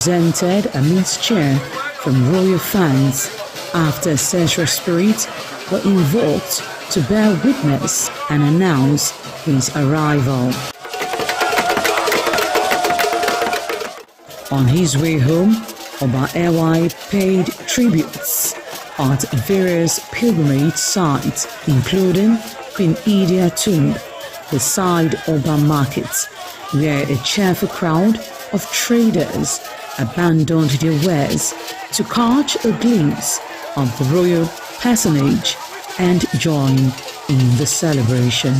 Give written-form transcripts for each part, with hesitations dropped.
Presented a mixed cheer from royal fans after ancestral spirits were invoked to bear witness and announce his arrival. On his way home, Oba Ewai paid tributes at various pilgrimage sites, including Queen Idia Tomb, the Side Oba Market, where a cheerful crowd of traders abandoned their wares to catch a glimpse of the royal personage and join in the celebration.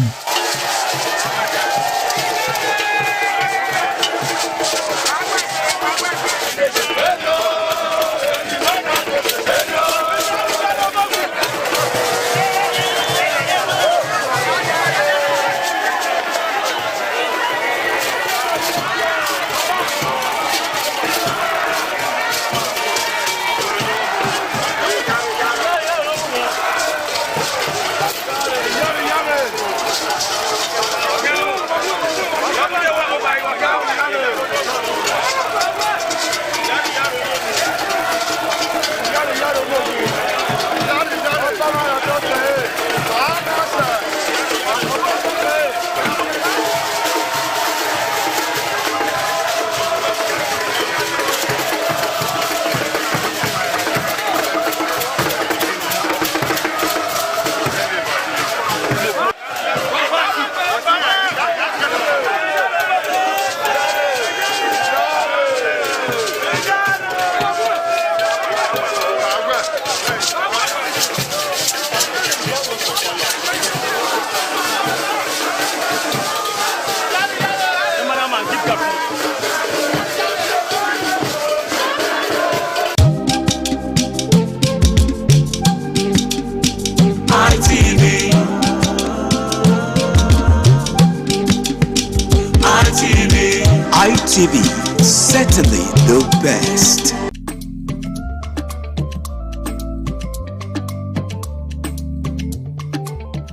ITV, certainly the best.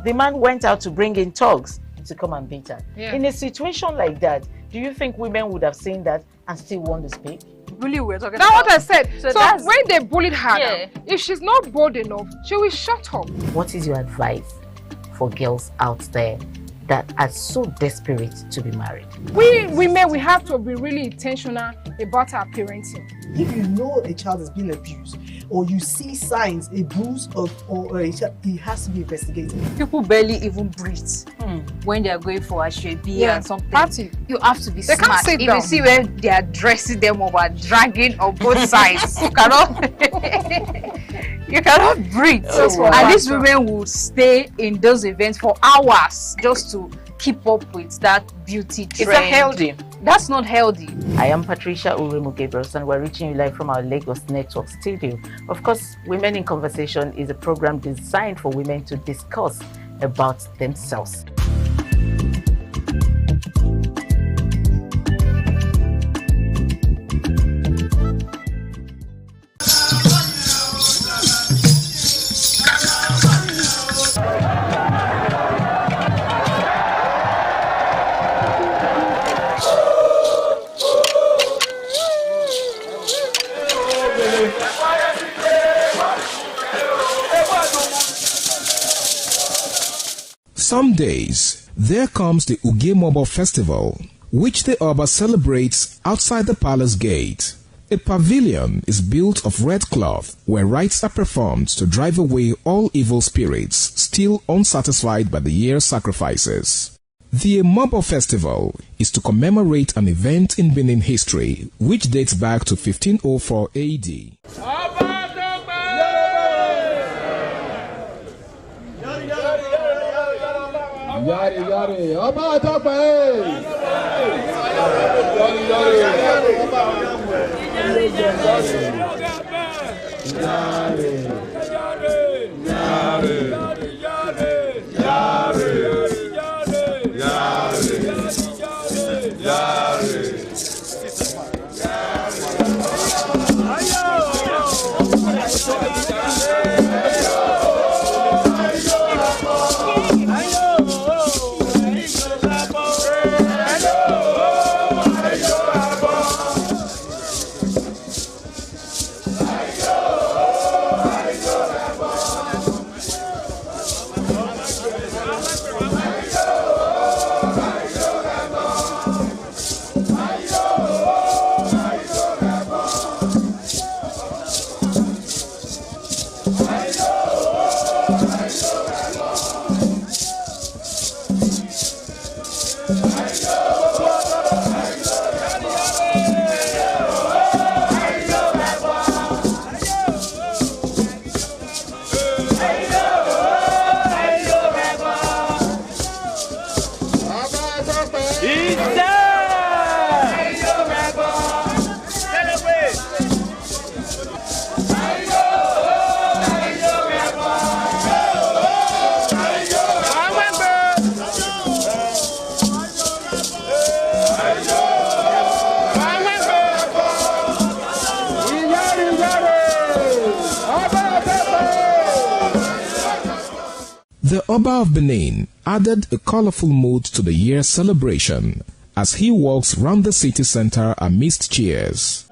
The man went out to bring in thugs to come and beat her. Yeah. In a situation like that, do you think women would have seen that and still want to speak? Really, we're talking about. That's what I said. So when they bullied her, Yeah. if she's not bold enough, she will shut up. What is your advice for girls out there that are so desperate to be married? We women, we have to be really intentional about our parenting. If you know a child is being abused, or you see signs, a bruise or a child, it has to be investigated. People barely even breathe when they are going for a shebi and something. Party. You have to be They can't smart. sit If down. you see where they are dressing them or are dragging on both sides, you cannot breathe. And these women will stay in those events for hours just to keep up with that beauty trend. Is that healthy? That's not healthy. I am Patricia Uremu Gabriels and we're reaching you live from our Lagos Network studio. Of course, Women in Conversation is a program designed for women to discuss about themselves. Some days, there comes the Ugemobo Festival, which the Oba celebrates outside the palace gate. A pavilion is built of red cloth where rites are performed to drive away all evil spirits still unsatisfied by the year's sacrifices. The Ugemobo Festival is to commemorate an event in Benin history which dates back to 1504 AD. Yari yari, Oba Tope. The Oba of Benin added a colorful mood to the year's celebration as he walks round the city center amidst cheers.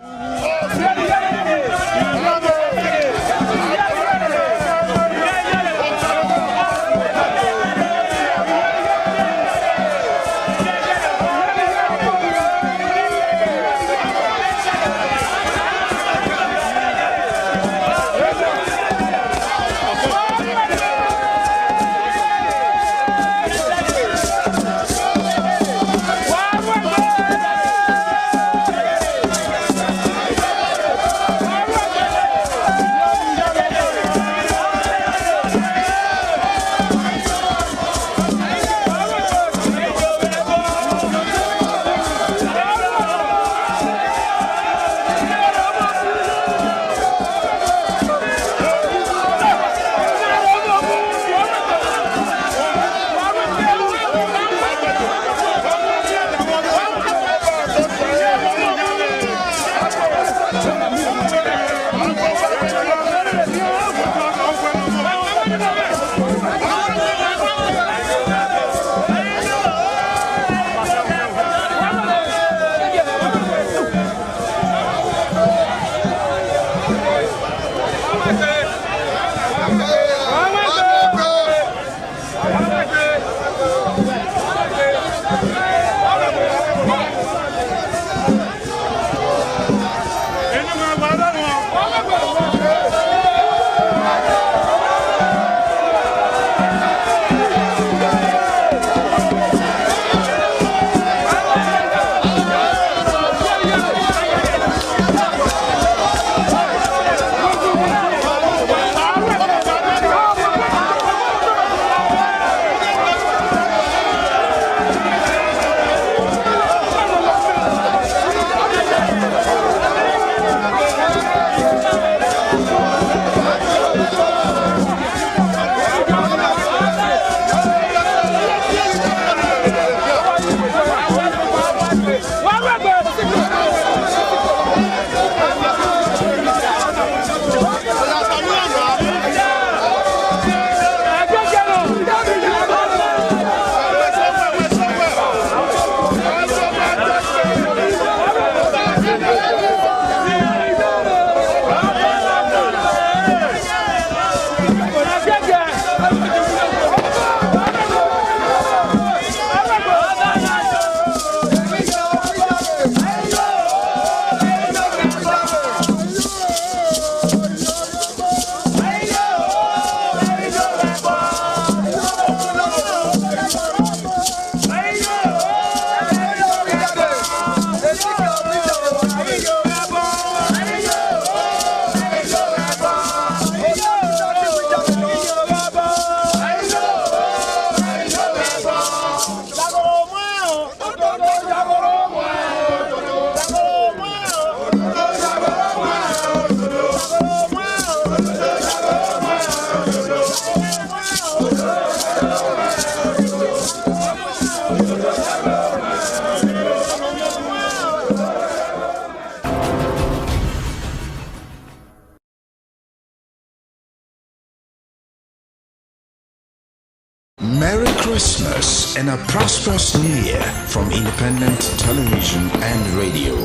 Merry Christmas and a prosperous New Year from Independent Television and Radio.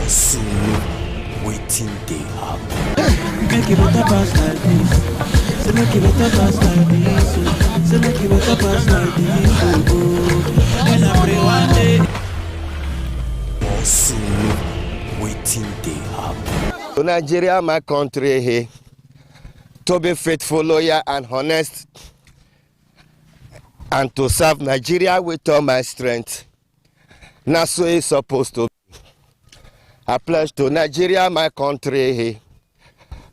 Soon, waiting day up. Make it better pass like this. So make it better pass like this. So make it better pass like this. And I pray one day. Soon, waiting day up. To Nigeria, my country, here, to be faithful, loyal, and honest, and to serve Nigeria with all my strength. Now, so it's supposed to be. I pledge to Nigeria, my country, here,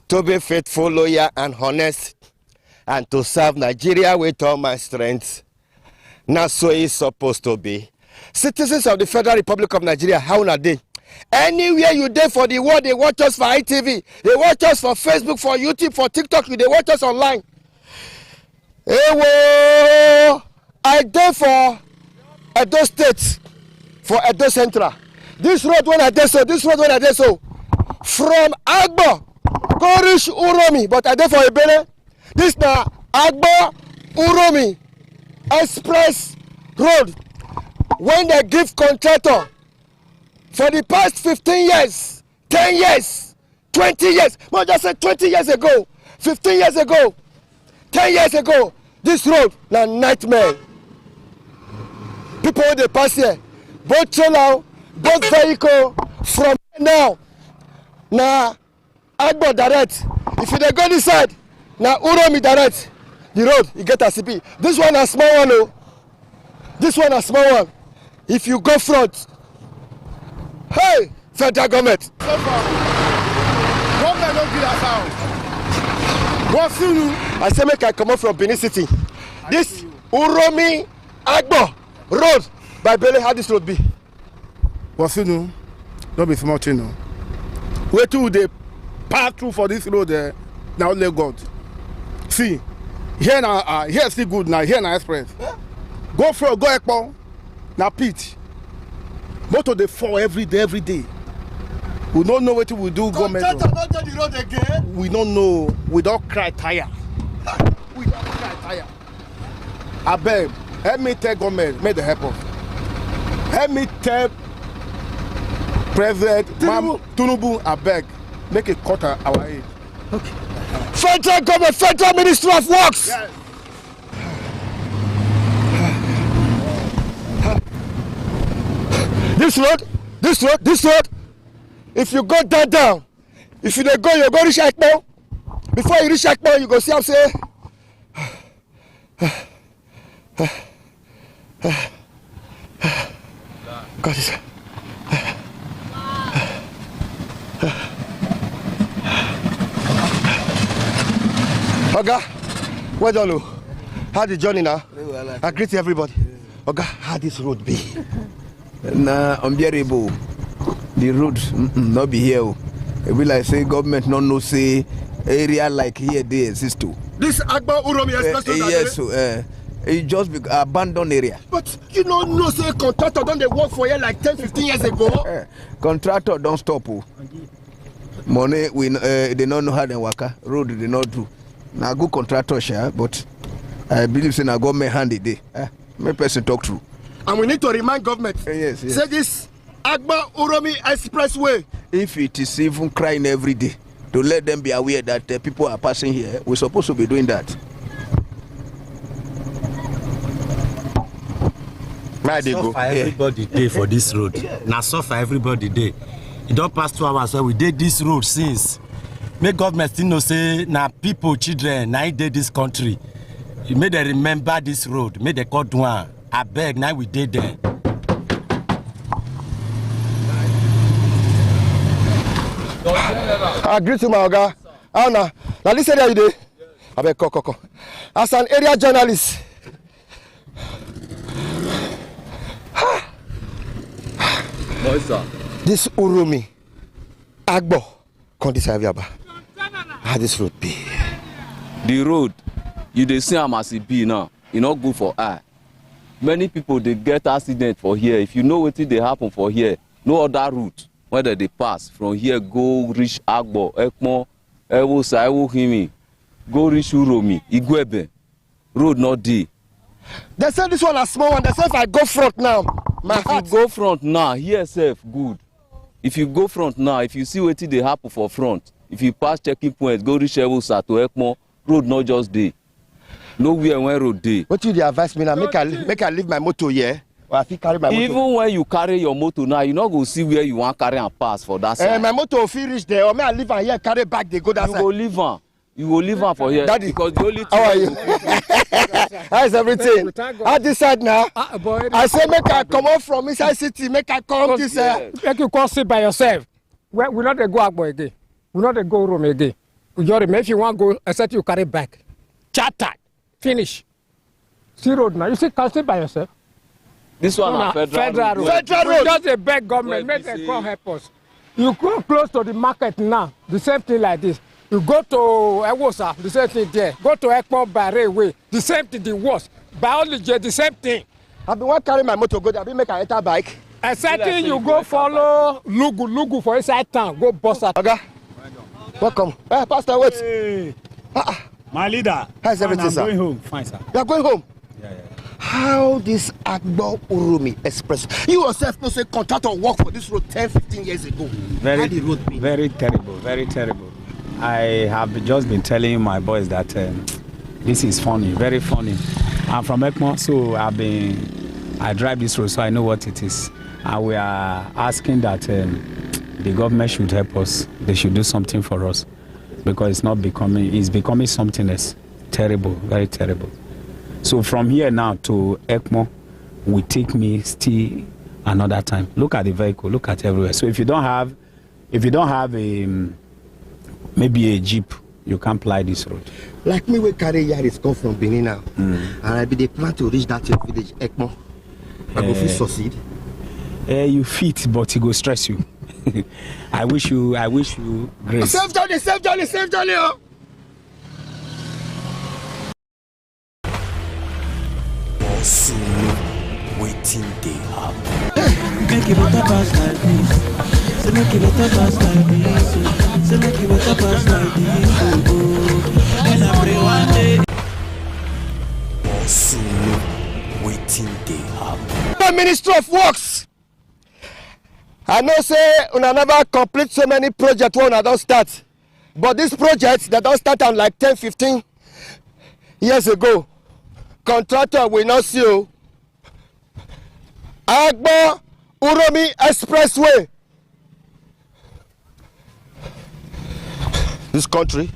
to be faithful, loyal, and honest, and to serve Nigeria with all my strength. Now, so it's supposed to be. Citizens of the Federal Republic of Nigeria, how are they? Anywhere you there for the world, they watch us for ITV, they watch us for Facebook, for YouTube, for TikTok, they watch us online. I there for Edo State, for Edo Central. This road when I did so, from Agbo, go reach Uromi, but I did for Ebele. This now Agbo Uromi Express Road. When they give contractor for the past 15 years, 10 years, 20 years, well, just say 20 years ago, 15 years ago, 10 years ago, this road na nightmare. People they pass here, both trailer, both vehicle, from now Agbo direct. If you dey go this side, now Uromi direct. The road you get a CP. This one a small one, oh. This one a small one. If you go front, hey, federal government. So far, government don't give us out. What soon? I say make I come up from Benin City. This Uromi Agbo road by Bele, how this road be? What soon? Don't be small thing, no. Where to they pass through for this road there? Now let God. See, here now, here still good now. Here now express. Go for go Ekpo. Now pit. Motor they fall every day. We don't know what we do. Government. The road again. We don't know. We don't cry tire. We don't cry tire. I beg. Help me tell government. Make the help us. Help me tell President Tinubu. I beg. Make a cut our aid. Okay. Federal government, Federal Ministry of Works. Yes. This road. If you go down, if you go, you go reach Ekpo. Before you reach Ekpo, you go see how say. God is. Oga, well done. How the journey now? I greet everybody. Oga, how this road be? Nah, unbearable. The road not be here. It be like say government not know say area like here they exist too. This Agbo Uromi Express road. Yes, it just be abandoned area. But you don't know say contractor don't they work for here like 10-15 years ago? Contractor don't stop. Money we they don't know how they work. Road they not do. Now good contractor share, but I believe say now government hand it there. My person talk through. And we need to remind government. Yes. Say this Agbo Uromi Expressway. If it is even crying every day, to let them be aware that people are passing here, we're supposed to be doing that. Suffer everybody day for this road. Now suffer everybody day. It don't pass 2 hours where we did this road since. Make government still know say now people, children, now did this country. You made them remember this road. Made the court one. I beg now we did there. I agree to my Oga. Now this area you dey. I beg come. As an area journalist. This Uromi Agbo come this area. How this road be? The road, you dey see am as e be now. E not good for eye. Many people they get accident for here. If you know what they happen for here, no other route whether they pass from here go reach Agbo, Ekmo, Ewosa, Ewohimi, go reach Uromi, Igwebe. Road not there. They say this one a small one. They say if I go front now, if you go front now, here self good. If you go front now, if you see what they happen for front, if you pass checking points, go reach Ewosa to Ekmo, road not just there. Nowhere when road day. What you advise me now? Make I leave my motor here, or I fit carry my motor. Even when you carry your motor now, you not go see where you want carry and pass for that side. My motor fit reach there, or may I leave am here, carry back, they go that side. You go leave am for here. Daddy, because the only how are you? How is everything? How this side now? I say make I come out from inside city, make I come this side. Make you come sit by yourself. We not go Agbo again. We not go Uromi again. You just remember if you want to go, except you carry back. Chartered. Finish. See road now. You see, can sit by yourself. This one is federal road. Federal road. Just a beg government. Make them come help us. You go close to the market now. The same thing like this. You go to Ewosa, the same thing there. Go to Ekpo by railway, the same thing, the worst. Biology, the same thing. I been want carry my motor go there. I been make I enter bike. Except you go follow Lugu for inside town, go bust at. Okay. Welcome. Pastor, wait. Hey. My leader. How's everything, sir? I'm going home. Fine, sir. You are going home? Yeah. How this Agbo Urumi Express? You yourself know say contractor work for this road 10-15 years ago. How the road be? Very terrible, very terrible. I have just been telling my boys that this is funny, very funny. I'm from Ekmo, so I drive this road, so I know what it is. And we are asking that the government should help us. They should do something for us because it's becoming something else. Terrible, very terrible. So from here now to Ekmo will take me still another time. Look at the vehicle, look at everywhere. So if you don't have maybe a jeep, you can't ply this road. Like me, we carry Yaris come from Benin now, and I be the plan to reach that village Ekmo. I go fit succeed. You fit, but it go stress you. I wish you grace. Safe journey. Oh. Waiting they happen. Make it better pass like this. Say make it better pass like this. Say make it better pass like this. And I pray one day. Waiting they happen. The Ministry of Works. I know say una never complete so many projects when I don't start. But these projects that don't start on like 10-15 years ago. Contractor will not see you. Agbo Uromi Expressway. This country.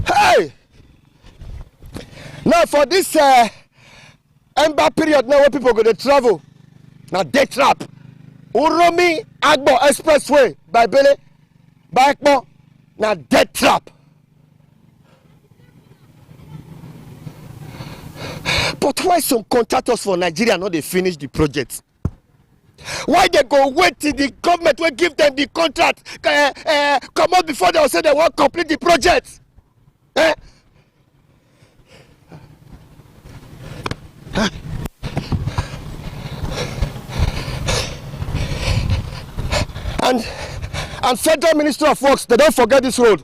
Hey! Now for this ember period now where people go to travel. Now day trap. Uromi Agbo Expressway by Bele, by Ekmo. Now death trap. But why some contractors for Nigeria not they finish the project? Why they go wait till the government will give them the contract? Come out before they will say they won't complete the project. And Federal Ministry of Works, they don't forget this road.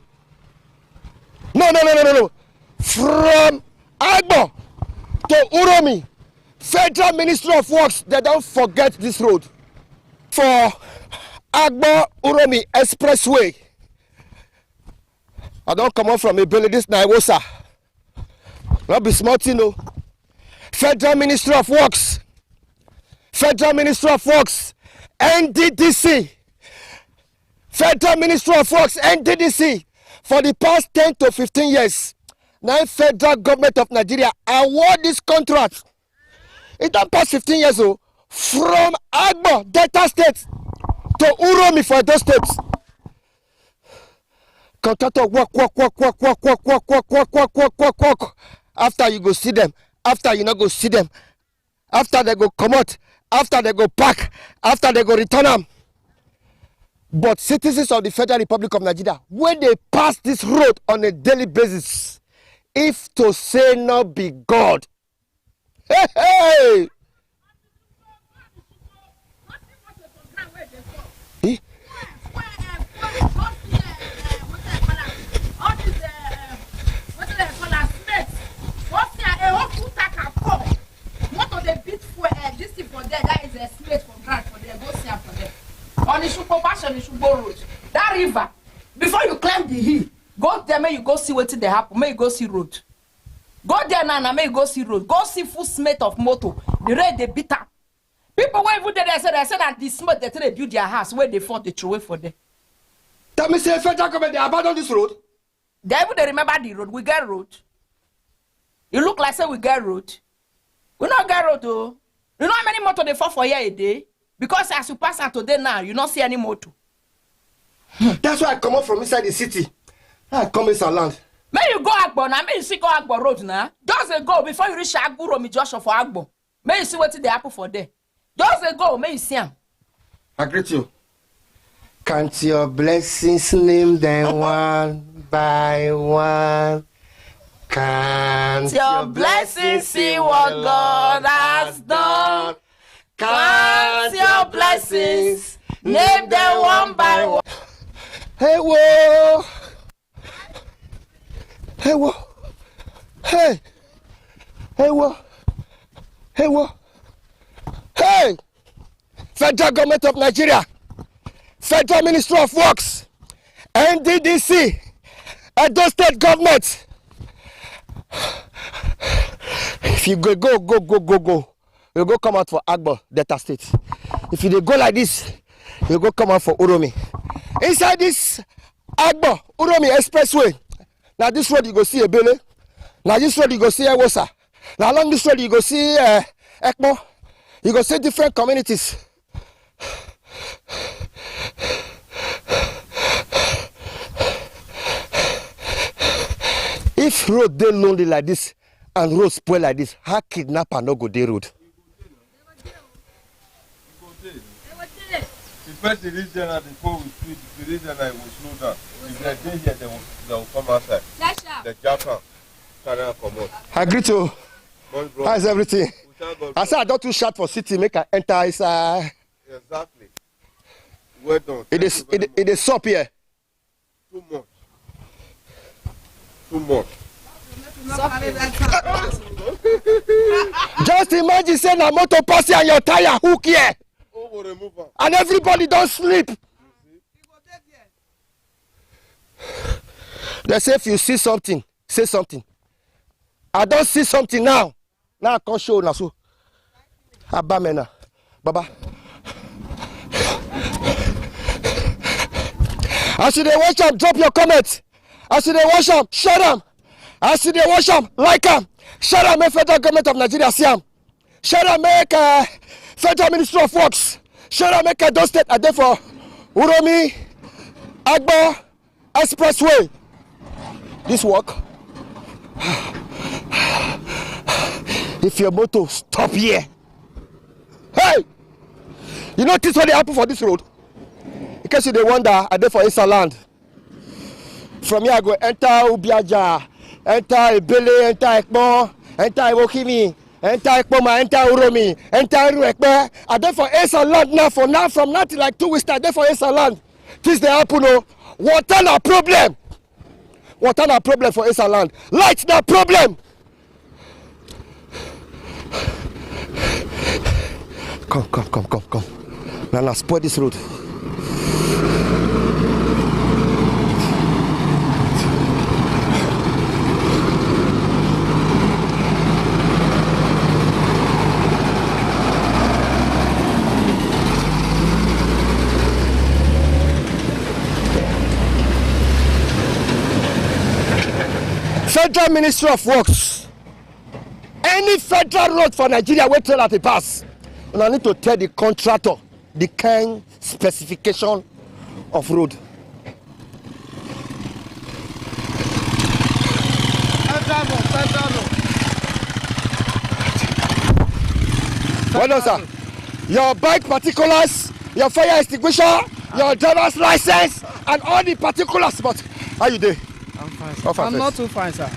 No. From Agbo to Uromi, Federal Ministry of Works, they don't forget this road. For Agbo Uromi Expressway, I don't come up from a building this Naiwosa. Not be smart, you know. Federal Ministry of Works, NDDC. Federal Ministry of Works, NDDC, for the past 10 to 15 years, now federal government of Nigeria award this contract. It don't pass 15 years old from Agbo, Delta State, to Uromi for those states. Contractor work. After you go see them, after you not go see them, after they go come out, after they go pack, after they go return them. But citizens of the Federal Republic of Nigeria, when they pass this road on a daily basis, if to say not be God, hey! That river, before you climb the hill, go there, may you go see what they happen, may you go see road. Go there now, may you go see road. Go see full smelt of motor. The red they beat up. People where even there they said that the smelt they build their house where they fought the throw away for them. That means the federal government they abandon this road. They remember the road. We get road. You look like say we get road. We not get road though. You know how many motor they fought for here a day? Because as you pass out today now, you don't see any motor. That's why I come up from inside the city. I come inside land. May you go Agbo now, may you see go Agbo road now. Just go before you reach Agbo Romi Joshua for Agbo. May you see what they happen for there. Just go, may you see them. I greet you. Count your blessings, name them one by one. Can't your blessings see what God has done? Count your blessings, name them one by one. Hey, whoa! Hey, whoa! Hey! Hey, whoa! Hey, whoa! Hey! Federal Government of Nigeria, Federal Ministry of Works, NDDC, Edo State Government. If you go, you go come out for Agbo, Delta State. If you go like this, you go come out for Uromi. Inside this Agbo, Uromi Expressway, now this road you go see Ebele, now this road you go see Ewosa, now along this road you go see Ekmo, you go see different communities. If road dey lonely like this and road spoil like this, how kidnapper no go dey road? The first reach there before we speed, if we reach there, we will slow down. If they dey here, they will come outside. The jackal carry am comot. Agree to. How's everything? I said I don't too short for city, make I enter inside. Exactly. Well done. It is sup here. Too much. Too much. Just imagine saying a motor pass and your tire hook here. And everybody don't sleep. They say if you see something, say something. I don't see something now. Now I can't show now. So, Abamena, Baba. As you dey watch them, drop your comments. As you dey watch them, share them. As you dey watch them, like them. Share them, make Federal Government of Nigeria see them. Share them, make Federal Ministry of Works. Share them, make Edo State are there for Uromi, Agbo, Expressway. This work. If your motor stop here, hey, you notice what they happen for this road? In case you dey wonder, I dey for Isa land. From here I go enter Ubiaja, enter Ebele, enter Ekmo, enter Iwokimi, enter Ekpoma, enter Uromi, enter Iruekpe. I dey for Isa land now. From now till like 2 weeks, I dey for Isa land. This dey happen o. Water na problem. Water na problem for Isa land. Light na problem. Come. Now spoil this road. Federal Ministry of Works. Any federal road for Nigeria wey trail at a pass. And I need to tell the contractor the kind specification of road. Well done, sir. Your bike particulars, your fire extinguisher, your driver's license, and all the particulars. But how you doing? I'm fine, sir. I'm not too fine, sir.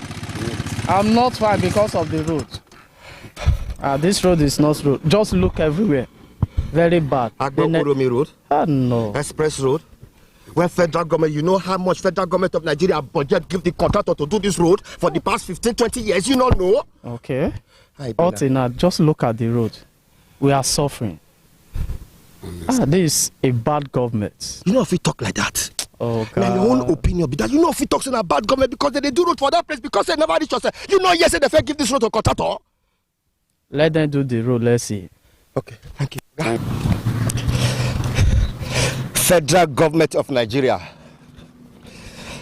I'm not fine because of the road. This road is not road. Just look everywhere. Very bad. Agbo-Uromi Road? No. Express Road? Where federal government, you know how much federal government of Nigeria budget give the contractor to do this road for the past 15, 20 years? You don't know? Okay. Now, just look at the road. We are suffering. This is a bad government. You know if we talk like that? Oh, God. Now, your own opinion be that you know if we talk about bad government because they do road for that place because they never reach us. You know, yes, they fair give this road to contractor. Let them do the road. Let's see. Okay, thank you. Federal Government of Nigeria,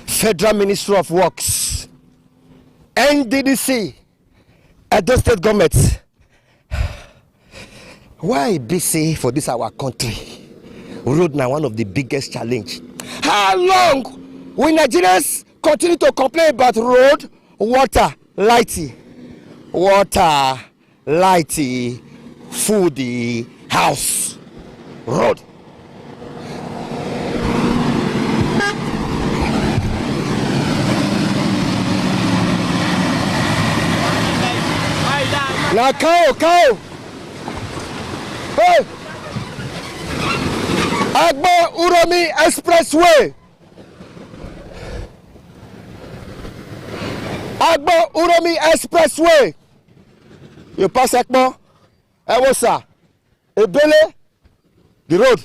Federal Ministry of Works, NDDC, Edo State Government. Why BC for this our country? Road now one of the biggest challenge. How long will Nigerians continue to complain about road, water, lighting, food, house, road? Now cow. Hey! Agbo Uromi Expressway. Agbo Uromi Expressway. You pass Agbo, Ewosa, Ebele, the road.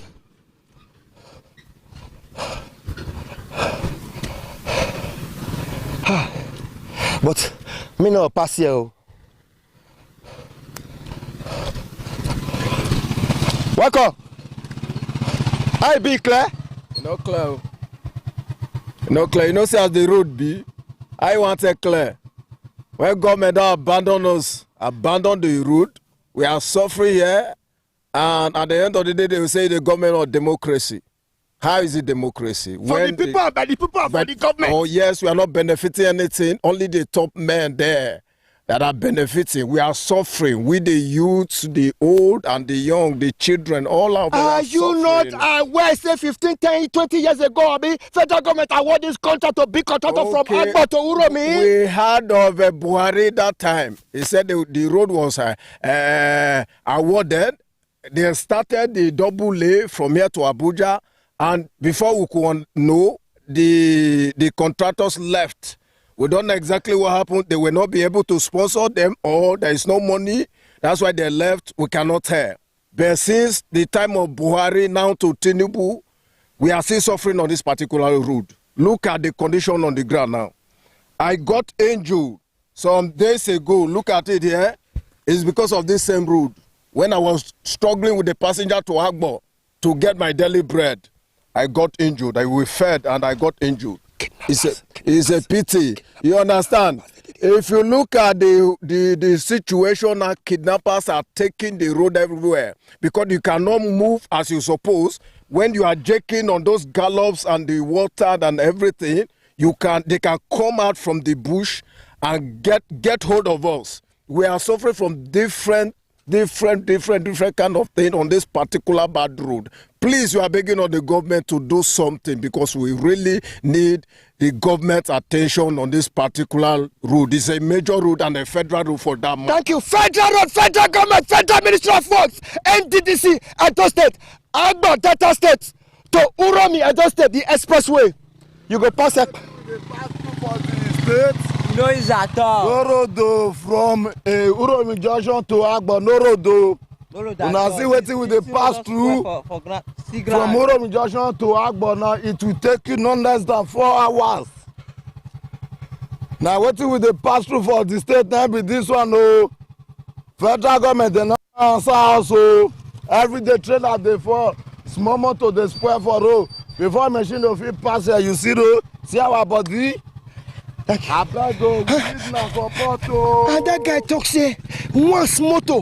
But me no pass here. Welcome. I be clear. No clear. No clear. You know, say as the road be, I want to clear. When government abandon us, abandon the road, we are suffering here, and at the end of the day, they will say the government of democracy. How is it democracy? For the people, by the people, for the government. Oh yes, we are not benefiting anything. Only the top men there that are benefiting. We are suffering. We the youths, the old and the young, the children, all of them are you suffering. Not aware, say 15, 10, 20 years ago, federal government awarded this contract to big contractor from Agbo to Uromi? We heard of Buhari that time. He said the road was awarded. They started the double lay from here to Abuja, and before we could know, the contractors left. We don't know exactly what happened. They will not be able to sponsor them, or there is no money. That's why they left. We cannot tell. But since the time of Buhari now to Tinubu, we are still suffering on this particular road. Look at the condition on the ground now. I got injured some days ago. Look at it here. It's because of this same road. When I was struggling with the passenger to Agbo to get my daily bread, I got injured. I was fed and I got injured. It's a pity. You understand? If you look at the situation now, kidnappers are taking the road everywhere because you cannot move as you suppose. When you are jerking on those gallops and the water and everything, they can come out from the bush and get hold of us. We are suffering from different kind of thing on this particular bad road. Please, you are begging on the government to do something because we really need the government's attention on this particular road. It's a major road and a federal road for that. Thank you. Federal road, federal government, federal ministry of works, NDDC, Edo State, Agbo, Delta State, to Uromi, Edo State, the expressway. You go pass it. No, is at all. No road from Uromi Junction to Agbo. No road. Now see waiting with the pass through from Uromi Junction to Agbo. Now it will take you no less than 4 hours. Now waiting with the pass through for the state. Now be this one. No federal government they not answer also. Every day trailer they for small motor they spoil for road. Before machine of it pass here, you see road. See our body. And that guy talks say once motor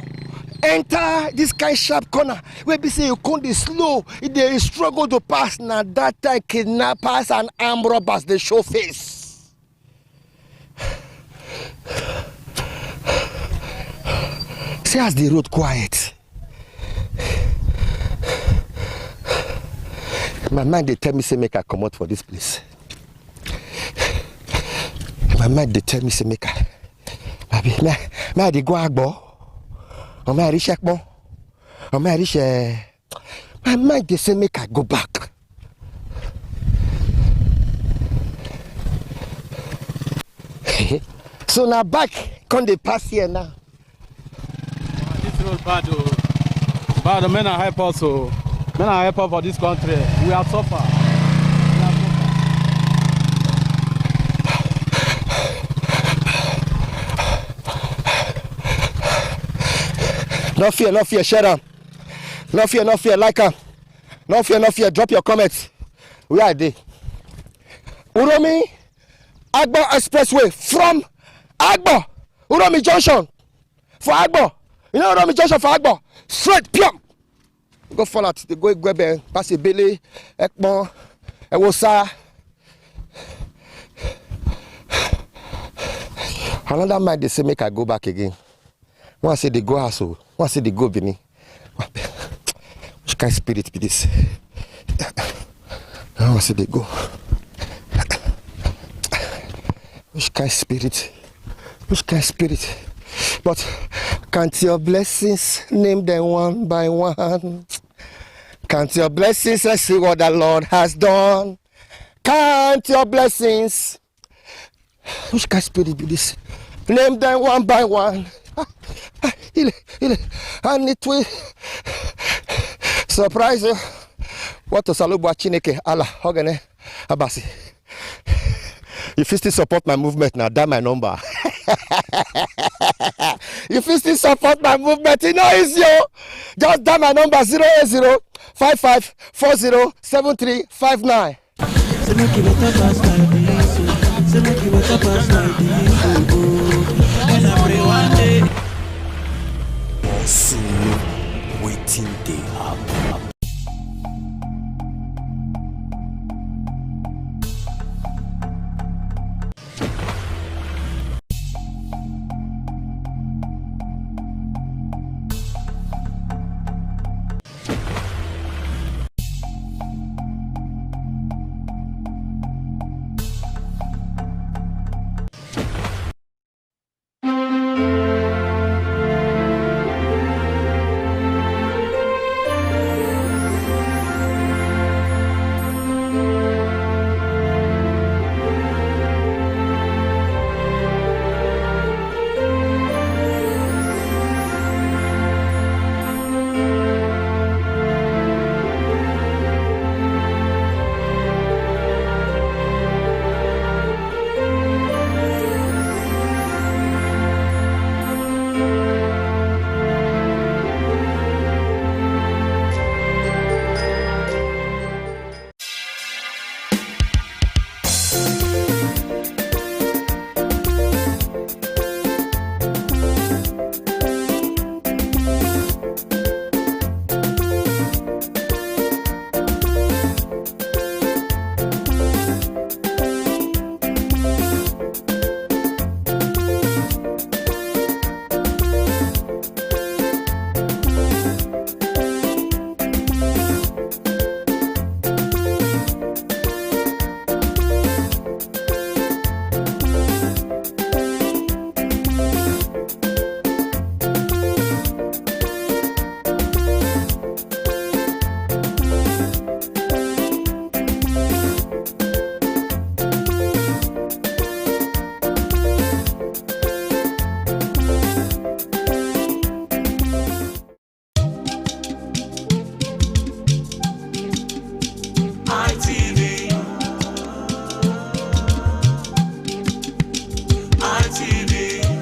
enter this kind of sharp corner where be say you can't be slow, they struggle to pass. Now that time kidnappers and armed robbers they show face. Say as the road quiet, my mind they tell me say make I come out for this place. My mind they tell me say make I go Agbo, or may I reach Agbo, or may I reach my mind they say make I go back. So now back can they pass here now? This road bad, but the men are help also. Men are help for this country. We are suffer. No fear, shut up. No fear, like her. No fear, drop your comments. Where are they? Uromi, Agbo Expressway from Agbo, Uromi Junction for Agbo. You know Uromi Junction for Agbo? Straight, pure. Go fall out, they go Gwebe, pass a Billy, Ekmon, Ewosa. Another man they say make I go back again. One say they go Aso, one say they go Bini. Which kind of spirit be this? One say they go. Which kind of spirit? But Count your blessings, name them one by one. Count your blessings and see what the Lord has done. Count your blessings. Which kind of spirit be this? Name them one by one. And it will surprise you. What to Salubwa Chineke Allah Hogane Abasi. If you still support my movement now, dial my number. If you still support my movement, you know it's you. Just dial my number 080-5540-7359. Soon, waiting they up.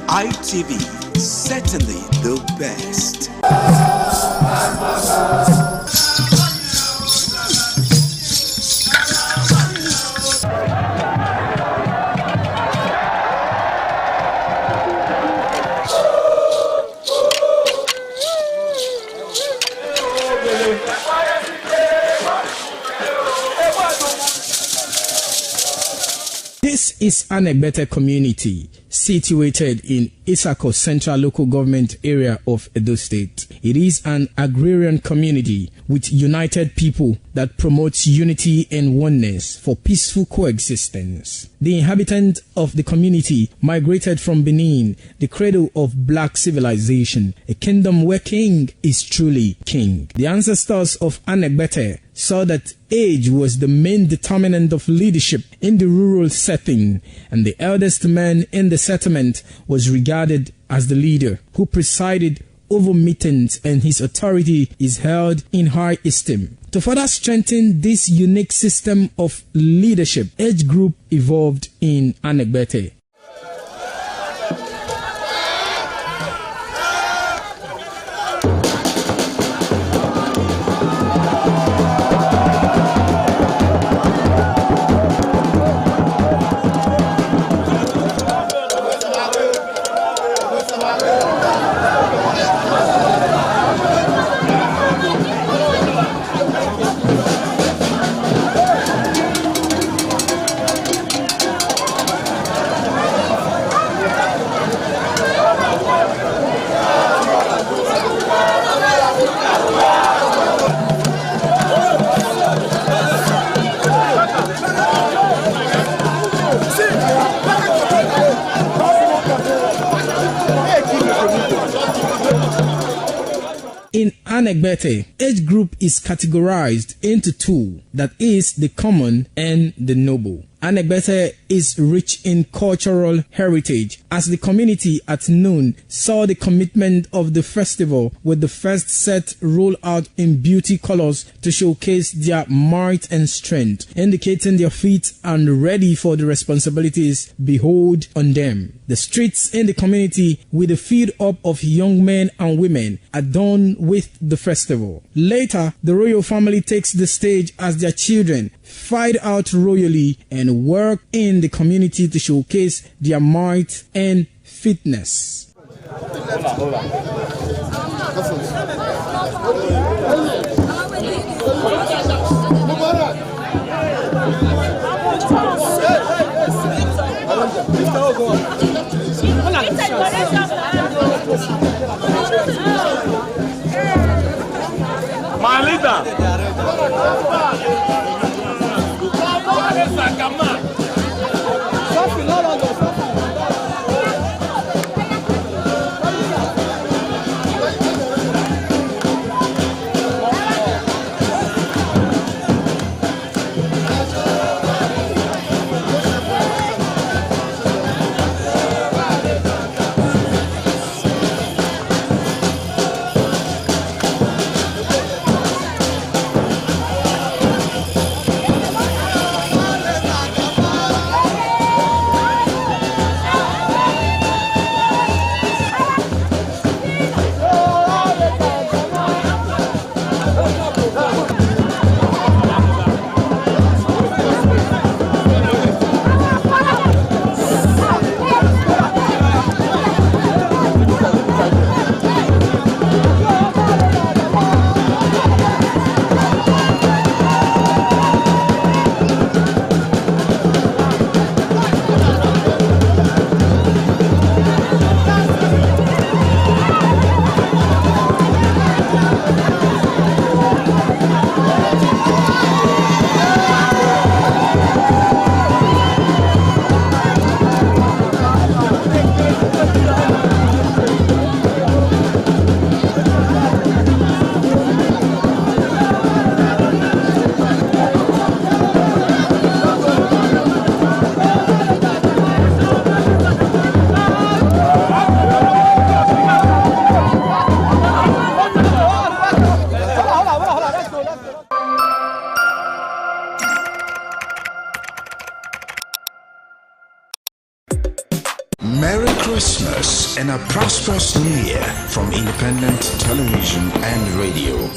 ITV, certainly the best. This is Anegbete community, situated in Isako Central Local Government Area of Edo State. It is an agrarian community with united people that promotes unity and oneness for peaceful coexistence. The inhabitants of the community migrated from Benin, the cradle of black civilization, a kingdom where king is truly king. The ancestors of Anegbete saw that age was the main determinant of leadership in the rural setting, and the eldest man in the settlement was regarded as the leader who presided over meetings, and his authority is held in high esteem. To further strengthen this unique system of leadership, age group evolved in Anegbete. Anegbete, age group is categorized into two, that is, the common and the noble. Anegbete is rich in cultural heritage, as the community at noon saw the commitment of the festival with the first set roll out in beauty colors to showcase their might and strength, indicating their feet and ready for the responsibilities behold on them. The streets in the community with a feed up of young men and women adorned with the festival. Later, the royal family takes the stage as their children fight out royally and work in the community to showcase their might and fitness. My leader. Merry Christmas and a prosperous New Year from Independent Television and Radio.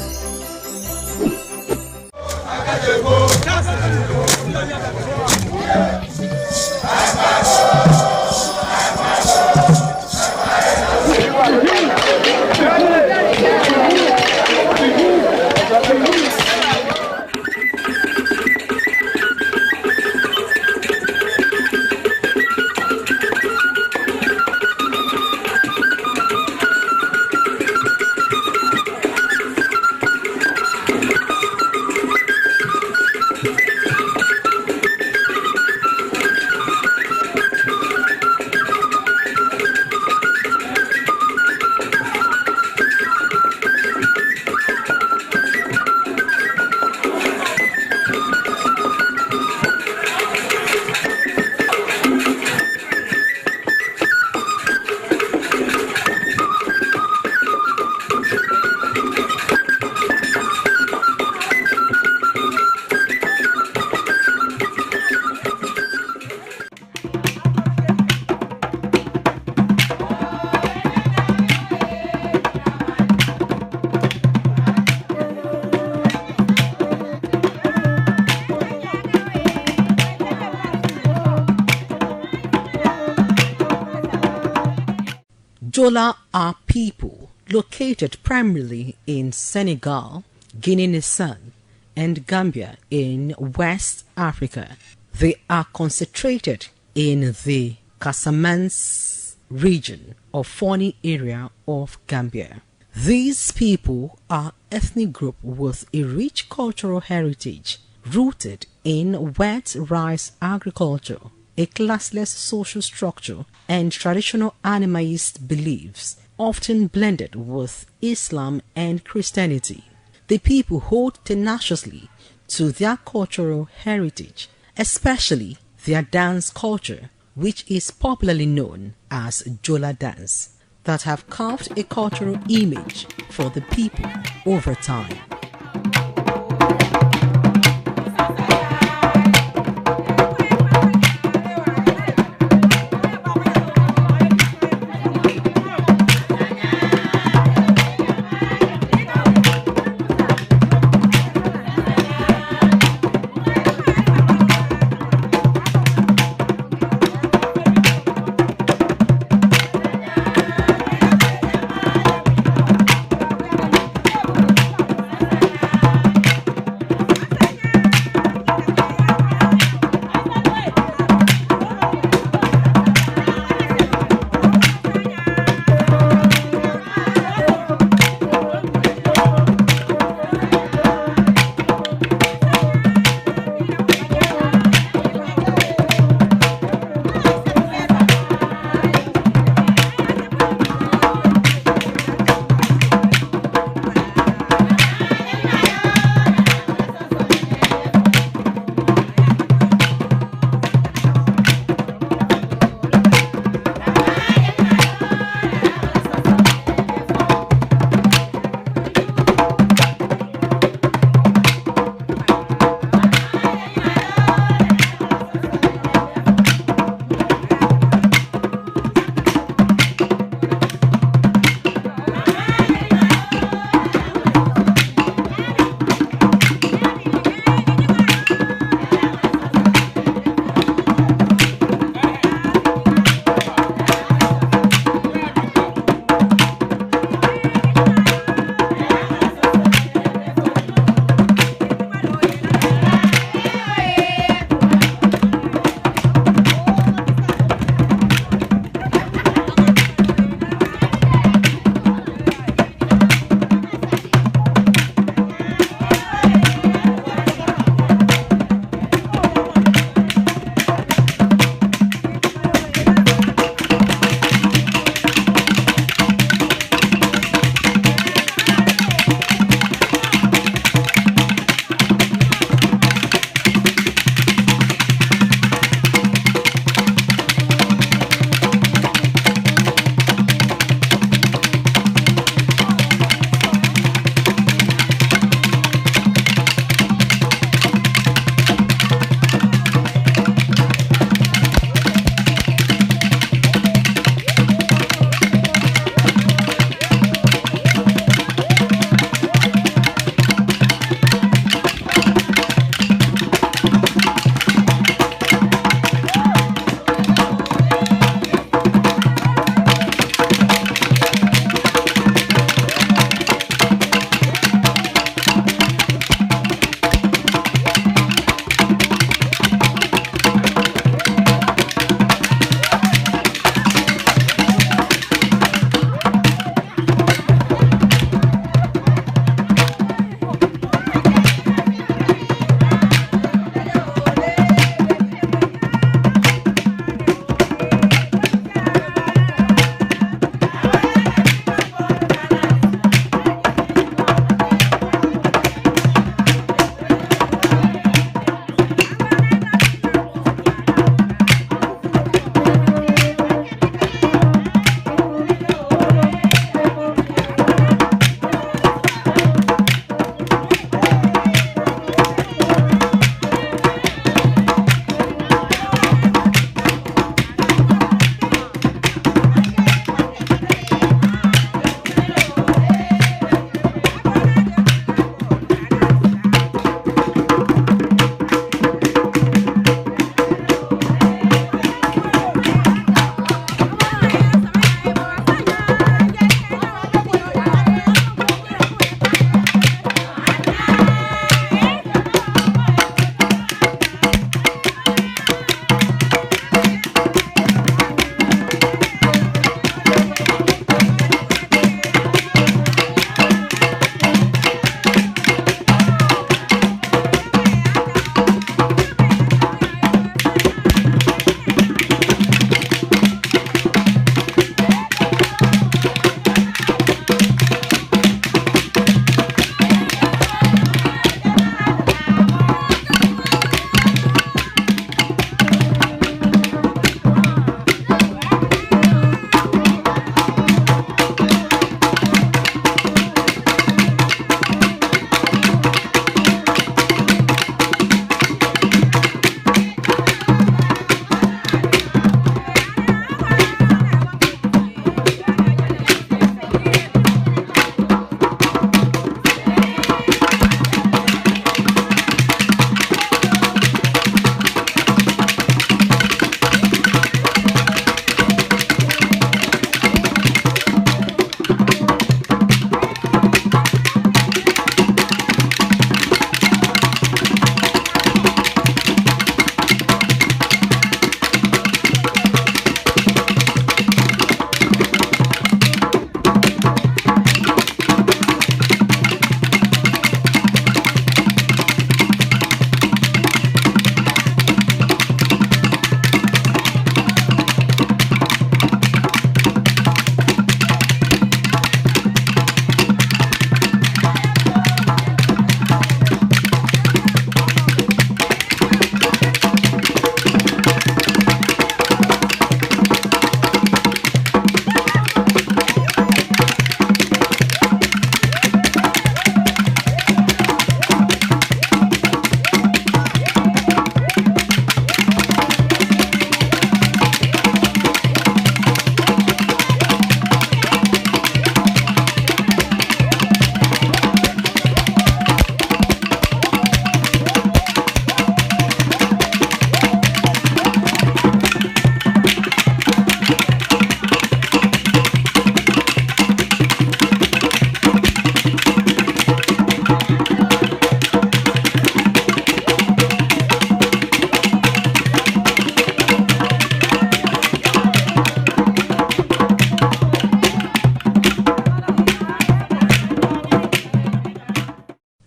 Jola are people located primarily in Senegal, Guinea-Bissau, and Gambia in West Africa. They are concentrated in the Casamance region or Foni area of Gambia. These people are ethnic group with a rich cultural heritage rooted in wet rice agriculture, a classless social structure, and traditional animist beliefs, often blended with Islam and Christianity. The people hold tenaciously to their cultural heritage, especially their dance culture, which is popularly known as Jola dance, that have carved a cultural image for the people over time.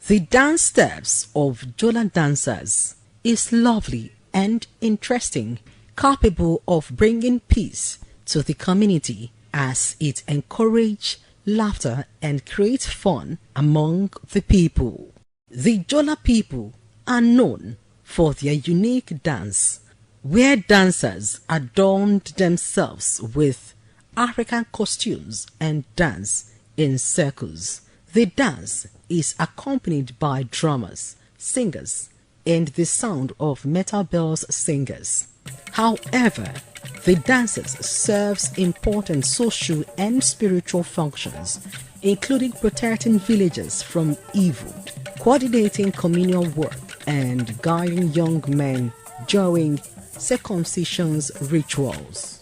The dance steps of Jola dancers is lovely and interesting, capable of bringing peace to the community as it encourages laughter and creates fun among the people. The Jola people are known for their unique dance, where dancers adorned themselves with African costumes and dance in circles. The dance is accompanied by drummers, singers, and the sound of metal bells singers. However, the dances serves important social and spiritual functions, including protecting villagers from evil, coordinating communal work, and guiding young men during circumcision rituals.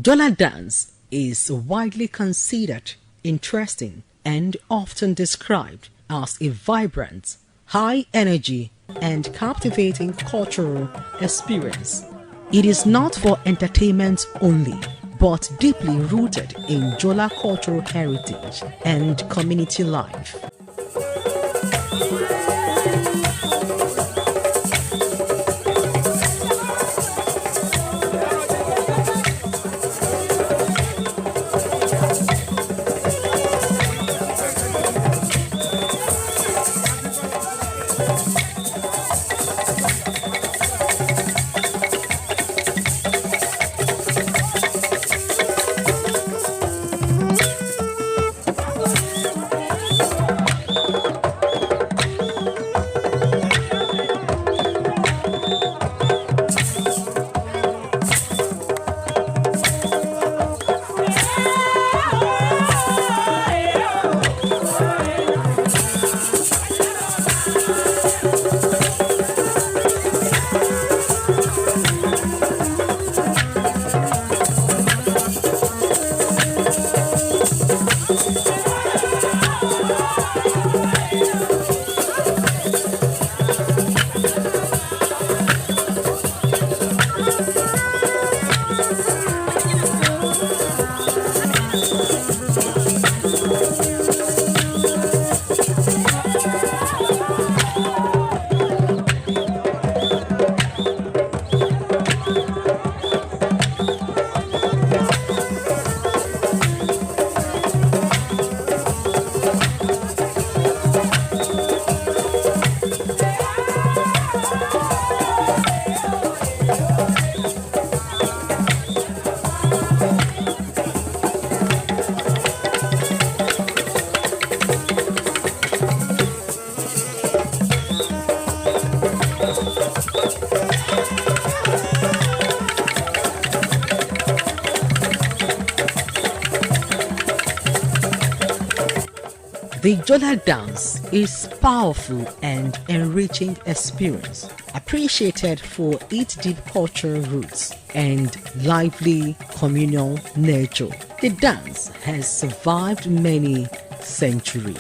Jola dance is widely considered interesting and often described as a vibrant, high energy, and captivating cultural experience. It is not for entertainment only, but deeply rooted in Jola cultural heritage and community life. The Jola dance is powerful and enriching experience, appreciated for its deep cultural roots and lively communal nature. The dance has survived many centuries.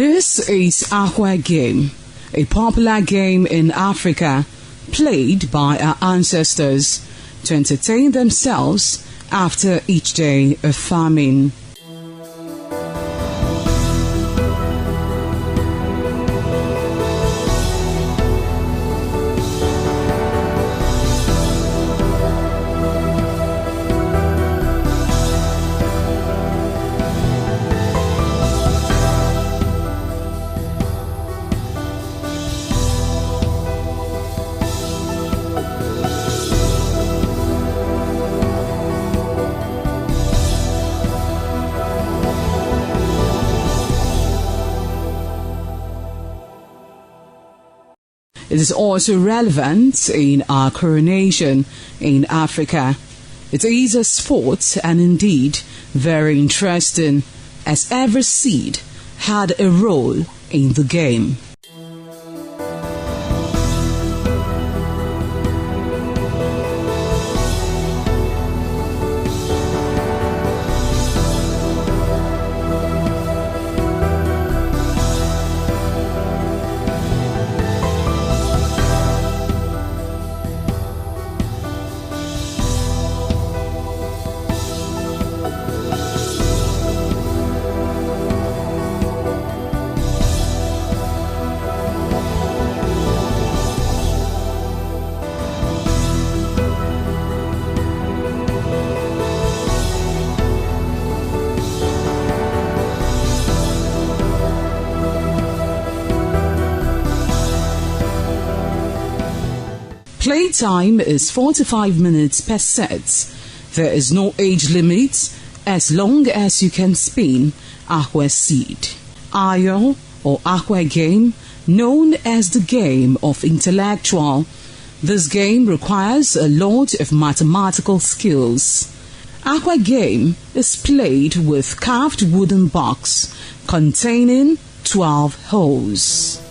This is Aqua Game, a popular game in Africa played by our ancestors to entertain themselves after each day of farming. It is also relevant in our coronation in Africa. It is a sport and indeed very interesting, as every seed had a role in the game. Playtime is 45 minutes per set. There is no age limit as long as you can spin aqua seed. Ayo or aqua game, known as the game of intellectual. This game requires a lot of mathematical skills. Aqua game is played with carved wooden box containing 12 holes.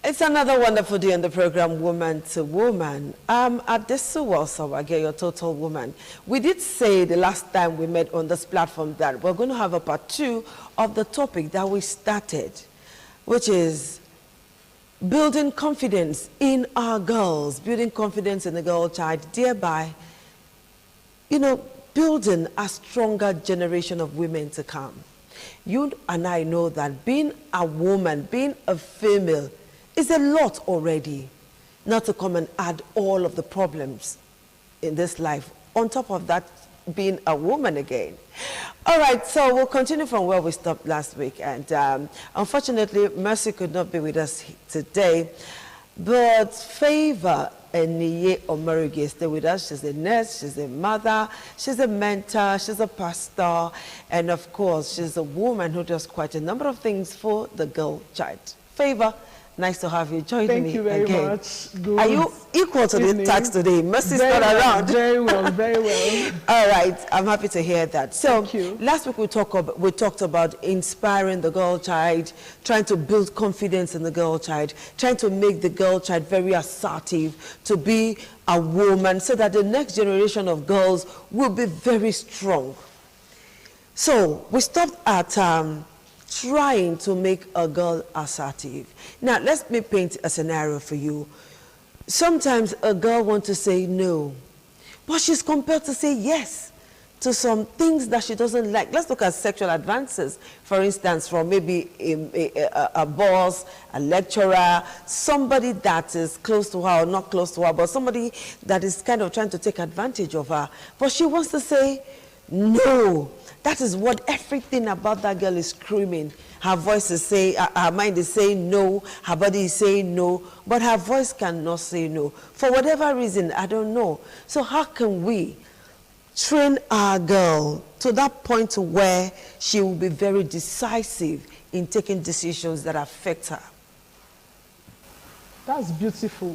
It's another wonderful day on the program, Woman to Woman. At this I get your total woman. We did say the last time we met on this platform that we're going to have a part 2 of the topic that we started, which is building confidence in our girls, building confidence in the girl child, thereby, building a stronger generation of women to come. You and I know that being a woman, being a female, is a lot already, not to come and add all of the problems in this life. On top of that, being a woman again. All right, so we'll continue from where we stopped last week. And unfortunately, Mercy could not be with us today. But Favor Eniye Omarige stay with us. She's a nurse, she's a mother, she's a mentor, she's a pastor, and of course, she's a woman who does quite a number of things for the girl child. Favor, Nice to have you joining me Thank you very again. much. Good Are you equal to the task today? Mercy's not around. Very well, very well. All right, I'm happy to hear that. So last week we talked about inspiring the girl child, trying to build confidence in the girl child, trying to make the girl child very assertive, to be a woman, so that the next generation of girls will be very strong. So we stopped at trying to make a girl assertive. Now, let me paint a scenario for you. Sometimes a girl wants to say no, but she's compelled to say yes to some things that she doesn't like. Let's look at sexual advances, for instance, from maybe a boss, a lecturer, somebody that is close to her or not close to her, but somebody that is kind of trying to take advantage of her. But she wants to say no. That is what everything about that girl is screaming. Her voice is saying, her mind is saying no, her body is saying no, but her voice cannot say no. For whatever reason, I don't know. So how can we train our girl to that point where she will be very decisive in taking decisions that affect her? That's beautiful.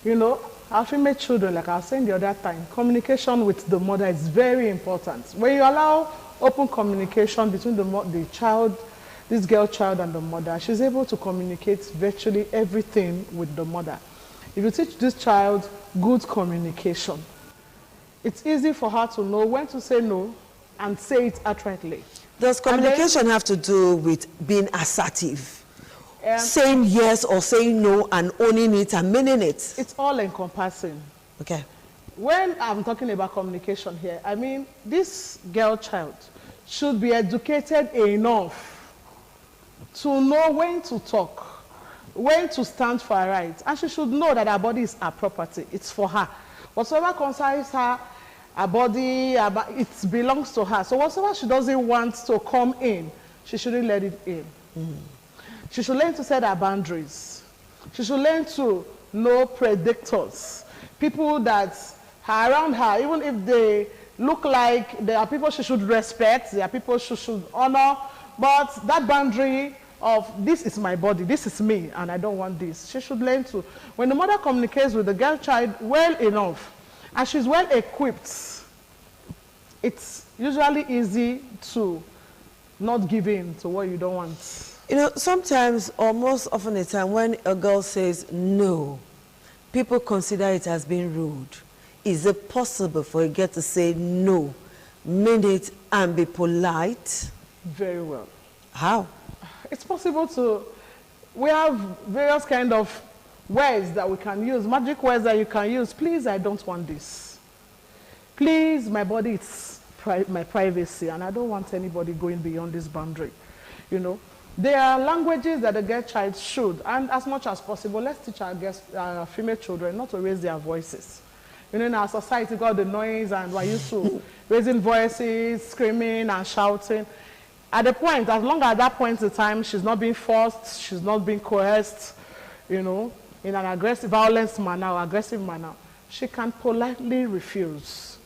You know, our female children, like I was saying the other time, communication with the mother is very important. When you allow open communication between the child, this girl child and the mother, she's able to communicate virtually everything with the mother. If you teach this child good communication, it's easy for her to know when to say no and say it outrightly. Does communication have to do with being assertive? Saying yes or saying no and owning it and meaning it? It's all encompassing. Okay. When I'm talking about communication here, I mean this girl child should be educated enough to know when to talk, when to stand for her rights, and she should know that her body is her property. It's for her. Whatsoever concerns her, her body, it belongs to her. So whatever she doesn't want to come in, she shouldn't let it in. She should learn to set her boundaries. She should learn to know predators, people that are around her, even if they look like they are people she should respect, they are people she should honor, but that boundary of this is my body, this is me, and I don't want this. She should learn to, when the mother communicates with the girl child well enough, and she's well equipped, it's usually easy to not give in to what you don't want. You know, sometimes, or most often the time, when a girl says no, people consider it as being rude. Is it possible for a girl to say no, mean it, and be polite? Very well. How? It's possible to, we have various kind of words that we can use, magic words that you can use. Please, I don't want this. Please, my body, it's my privacy, and I don't want anybody going beyond this boundary. You know, there are languages that a girl child should, and as much as possible, let's teach our female children not to raise their voices. You know, in our society, got the noise, and we're used to raising voices, screaming and shouting. At the point, as long as at that point in time, she's not being forced, she's not being coerced, you know, in an aggressive, violent manner or aggressive manner, she can politely refuse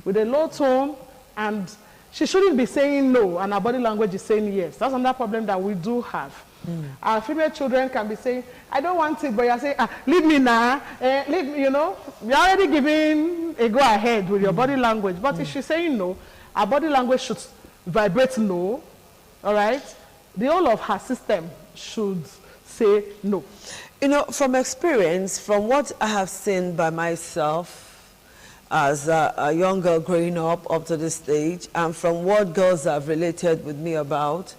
with a low tone, and she shouldn't be saying no, and her body language is saying yes. That's another problem that we do have. Our female children can be saying, I don't want it, but you're saying, leave me now, leave me, you know. You're already giving a go ahead with your body language, but if she's saying no, her body language should vibrate no, all right? The whole of her system should say no. You know, from experience, from what I have seen by myself as a young girl growing up to this stage, and from what girls have related with me about,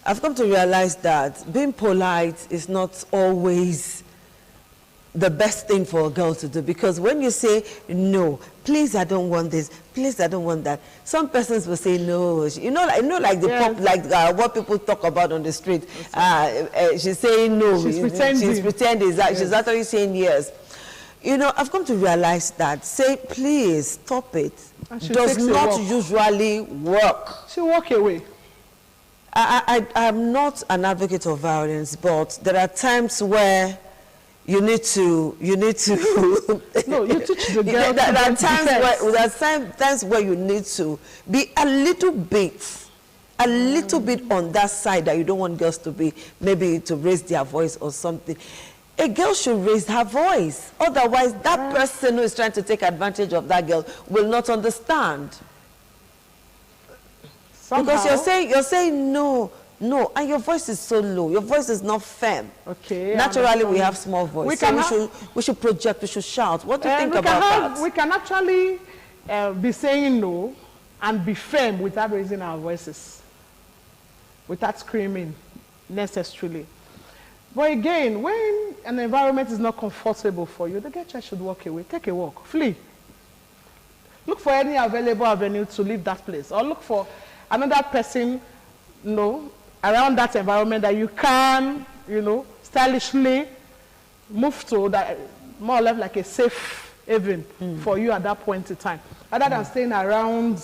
I've come to realize that being polite is not always the best thing for a girl to do, because when you say no, please I don't want this, please I don't want that, some persons will say no. You know like the pop, like what people talk about on the street. She's saying no. She's pretending. She's pretending. She's actually saying yes. You know, I've come to realize that say please, stop it, does not usually work. She walk away. I'm not an advocate of violence, but there are times where you need to no, you teach the girl. There are times where you need to be a little bit a little bit on that side that you don't want girls to be, maybe to raise their voice or something. A girl should raise her voice. Otherwise, that person who is trying to take advantage of that girl will not understand. Somehow. Because you're saying no, and your voice is so low. Your voice is not firm. Okay. Naturally, we have small voice. We should project, we should shout. What do you think about that? We can actually be saying no and be firm without raising our voices, without screaming necessarily. But again, when an environment is not comfortable for you, the girl child should walk away. Take a walk. Flee. Look for any available avenue to leave that place. Or look for another person, around that environment that you can, stylishly move to, that more or less like a safe haven for you at that point in time. Rather than staying around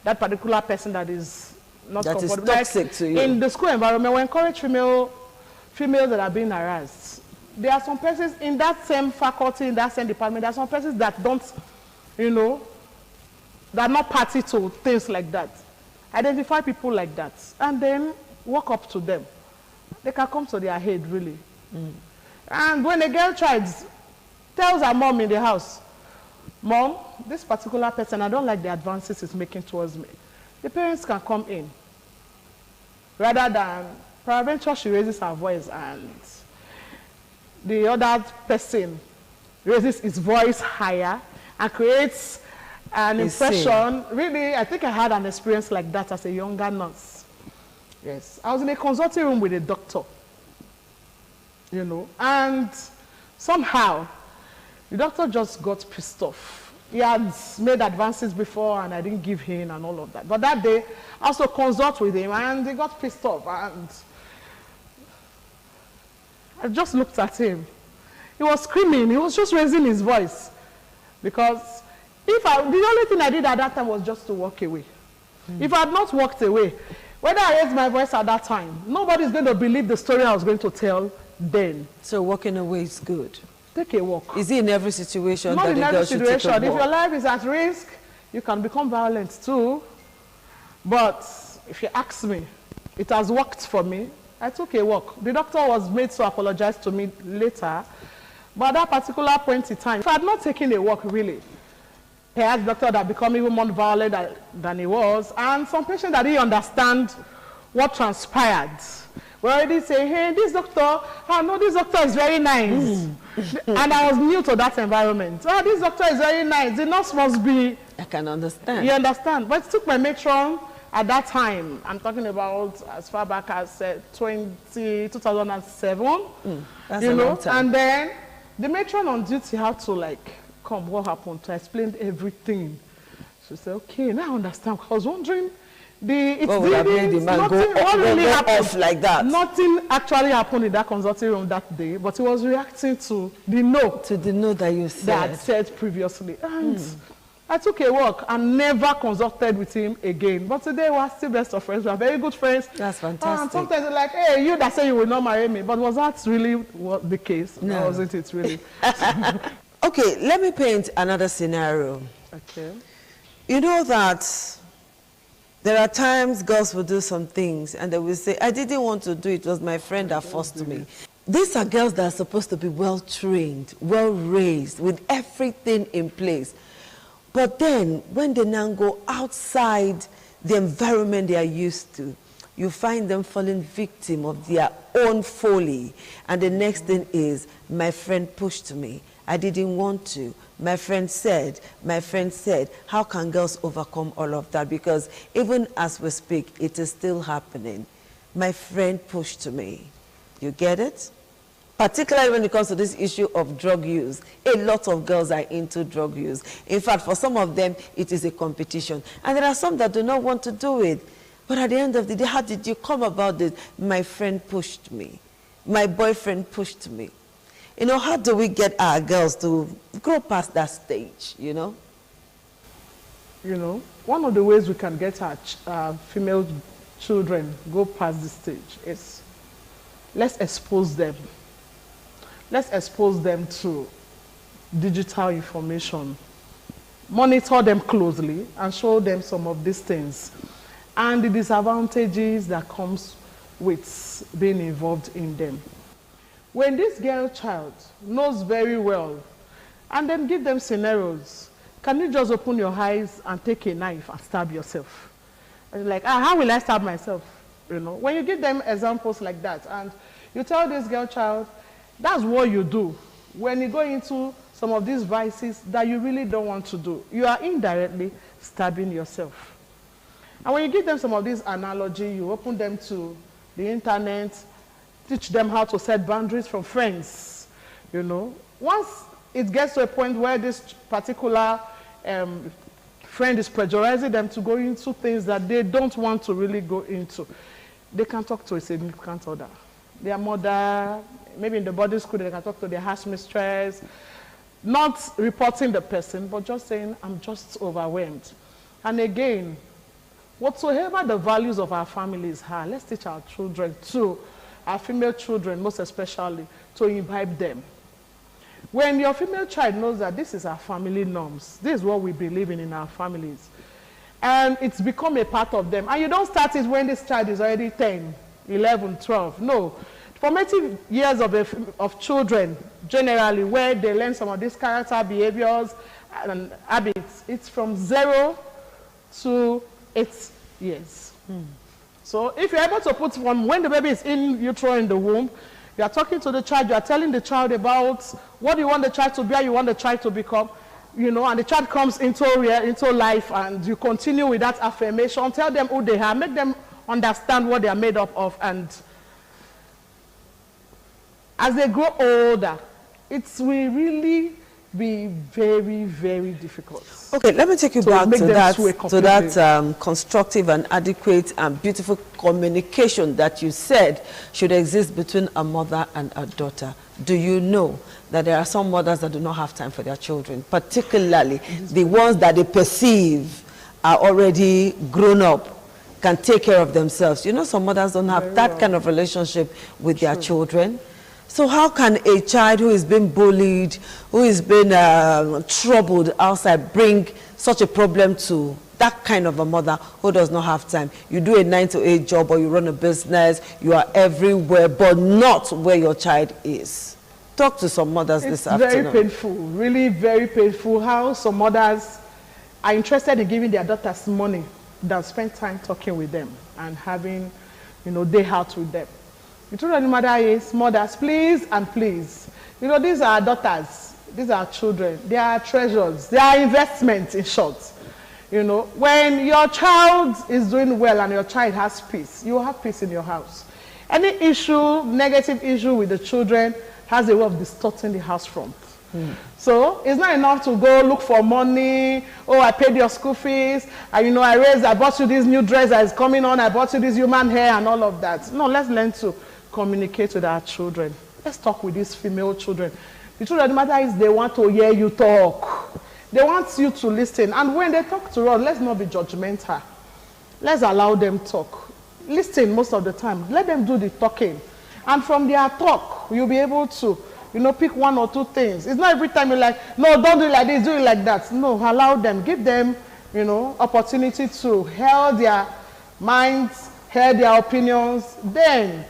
that particular person that is not comfortable. That is toxic to you. In the school environment, we encourage females that are being harassed. There are some persons in that same faculty, in that same department, there are some persons that don't, that are not party to things like that. Identify people like that and then walk up to them. They can come to their head, really. And when a girl child tells her mom in the house, Mom, this particular person, I don't like the advances it's making towards me, the parents can come in. Rather than, peradventure, she raises her voice and the other person raises his voice higher and creates an impression. Really, I think I had an experience like that as a younger nurse. Yes, I was in a consulting room with a doctor, and somehow the doctor just got pissed off. He had made advances before and I didn't give him and all of that. But that day, I also consult with him and he got pissed off. And I just looked at him. He was screaming. He was just raising his voice. Because the only thing I did at that time was just to walk away. If I had not walked away, whether I raised my voice at that time, nobody's going to believe the story I was going to tell then. So walking away is good. Take a walk. Is it in every situation? Not that in every situation. If your life is at risk, you can become violent too. But if you ask me, it has worked for me. I took a walk. The doctor was made to apologize to me later. But at that particular point in time, if I had not taken a walk, really, perhaps the doctor would have become even more violent than he was. And some patients that didn't understand what transpired we already say, hey, this doctor, this doctor is very nice. And I was new to that environment. This doctor is very nice. The nurse must be... I can understand. You understand? But it took my matron at that time. I'm talking about as far back as 2007. That's a long time. And then the matron on duty had to come, what happened? To explain everything. She said, okay, now I understand. I was wondering... off like that. Nothing actually happened in that consulting room that day, but he was reacting to the no. To the no that you said. That I said previously. And I took a walk and never consulted with him again. But today we are still best of friends. We are very good friends. That's fantastic. And sometimes they're like, hey, you that say you will not marry me. But was that really the case? No. Or wasn't it really? Okay, let me paint another scenario. Okay. You know that there are times girls will do some things and they will say, I didn't want to do it. It was my friend that forced me. These are girls that are supposed to be well-trained, well-raised, with everything in place. But then, when they now go outside the environment they are used to, you find them falling victim of their own folly. And the next thing is, my friend pushed me. I didn't want to. My friend said, how can girls overcome all of that? Because even as we speak, it is still happening. My friend pushed me. You get it? Particularly when it comes to this issue of drug use. A lot of girls are into drug use. In fact, for some of them, it is a competition. And there are some that do not want to do it. But at the end of the day, how did you come about this? My friend pushed me. My boyfriend pushed me. How do we get our girls to grow past that stage, One of the ways we can get our female children go past this stage is let's expose them. Let's expose them to digital information. Monitor them closely and show them some of these things. and the disadvantages that comes with being involved in them. When this girl child knows very well, and then give them scenarios, can you just open your eyes and take a knife and stab yourself? And you're like, how will I stab myself? You know, when you give them examples like that, and you tell this girl child, that's what you do when you go into some of these vices that you really don't want to do. You are indirectly stabbing yourself. And when you give them some of these analogy, you open them to the internet, teach them how to set boundaries from friends. You know, once it gets to a point where this particular friend is pressurizing them to go into things that they don't want to really go into, they can talk to a significant other. Their mother, maybe in the boarding school, they can talk to their house mistress, not reporting the person, but just saying, I'm just overwhelmed. And again, whatsoever the values of our families are, let's teach our children too, our female children most especially, to imbibe them. When your female child knows that this is our family norms, this is what we believe in our families, and it's become a part of them, and you don't start it when this child is already 10, 11, 12. No. Formative years of children, generally, where they learn some of these character behaviors and habits, it's from 0 to 8 years. So if you're able to put one, when the baby is in utero in the womb, you are talking to the child, you are telling the child about what you want the child to be, how you want the child to become, you know, and the child comes into life, and you continue with that affirmation, tell them who they are, make them understand what they are made up of, and as they grow older, it will really be very, very difficult. Okay, let me take you back to that constructive and adequate and beautiful communication that you said should exist between a mother and a daughter. Do you know that there are some mothers that do not have time for their children, particularly the ones that they perceive are already grown up, can take care of themselves? You know, some mothers don't have that kind of relationship with their children. So how can a child who is being bullied, who is being troubled outside, bring such a problem to that kind of a mother who does not have time? You do a 9 to 8 job, or you run a business, you are everywhere, but not where your child is. Talk to some mothers this afternoon. It's very painful, really very painful how some mothers are interested in giving their daughters money than spend time talking with them and having, you know, day out with them. The truth of the matter is, mothers, please and please, you know, these are daughters, these are children, they are treasures, they are investments, in short. You know, when your child is doing well and your child has peace, you will have peace in your house. Any issue, negative issue with the children has a way of distorting the house front. So it's not enough to go look for money. Oh, I paid your school fees, and you know, I bought you this new dress that is coming on, I bought you this human hair and all of that. No, let's learn to communicate with our children. Let's talk with these female children. The truth of the matter is, they want to hear you talk. They want you to listen. And when they talk to us, let's not be judgmental. Let's allow them talk. Listen most of the time. Let them do the talking. And from their talk, you'll be able to, you know, pick 1 or 2 things. It's not every time you're like, no, don't do it like this, do it like that. No, allow them. Give them, you know, opportunity to hear their minds, hear their opinions. Then,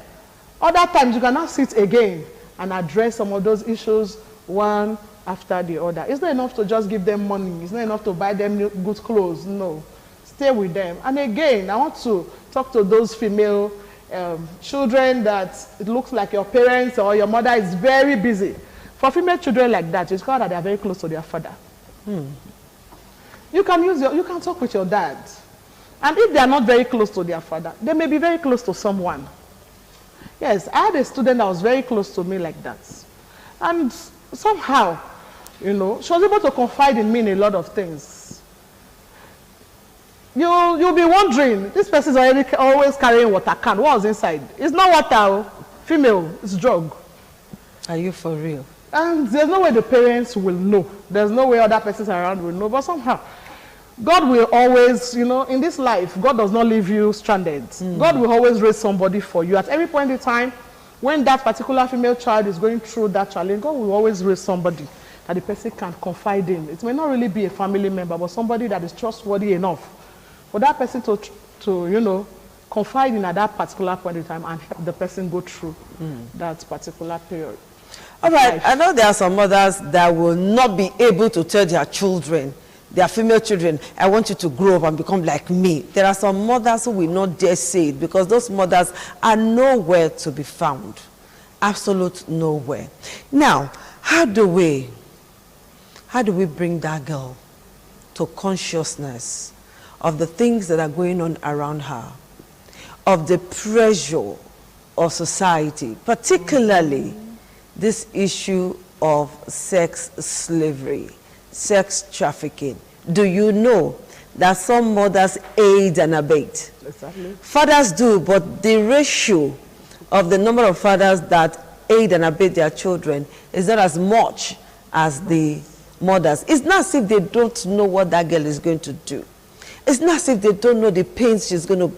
other times you can now sit again and address some of those issues one after the other. It's not enough to just give them money. It's not enough to buy them good clothes. No. Stay with them. And again, I want to talk to those female children that it looks like your parents or your mother is very busy. For female children like that, it's called that they are very close to their father. You can talk with your dad. And if they are not very close to their father, they may be very close to someone. Yes, I had a student that was very close to me like that. And somehow, you know, she was able to confide in me in a lot of things. You'll be wondering, this person is always carrying water can. What was inside? It's not water, female, it's drug. Are you for real? And there's no way the parents will know. There's no way other persons around will know. But somehow, God will always, you know, in this life, God does not leave you stranded. God will always raise somebody for you. At every point in time, when that particular female child is going through that challenge, God will always raise somebody that the person can confide in. It may not really be a family member, but somebody that is trustworthy enough for that person to to, you know, confide in at that particular point in time and help the person go through that particular period. All right, I know there are some mothers that will not be able to tell their children, their female children, I want you to grow up and become like me. There are some mothers who will not dare say it because those mothers are nowhere to be found. Absolute nowhere. Now, how do we bring that girl to consciousness of the things that are going on around her, of the pressure of society, particularly this issue of sex slavery, sex trafficking? Do you know that some mothers aid and abet? Exactly. Fathers do, but the ratio of the number of fathers that aid and abet their children is not as much as the mothers. It's not as if they don't know what that girl is going to do. It's not as if they don't know the pains she's going to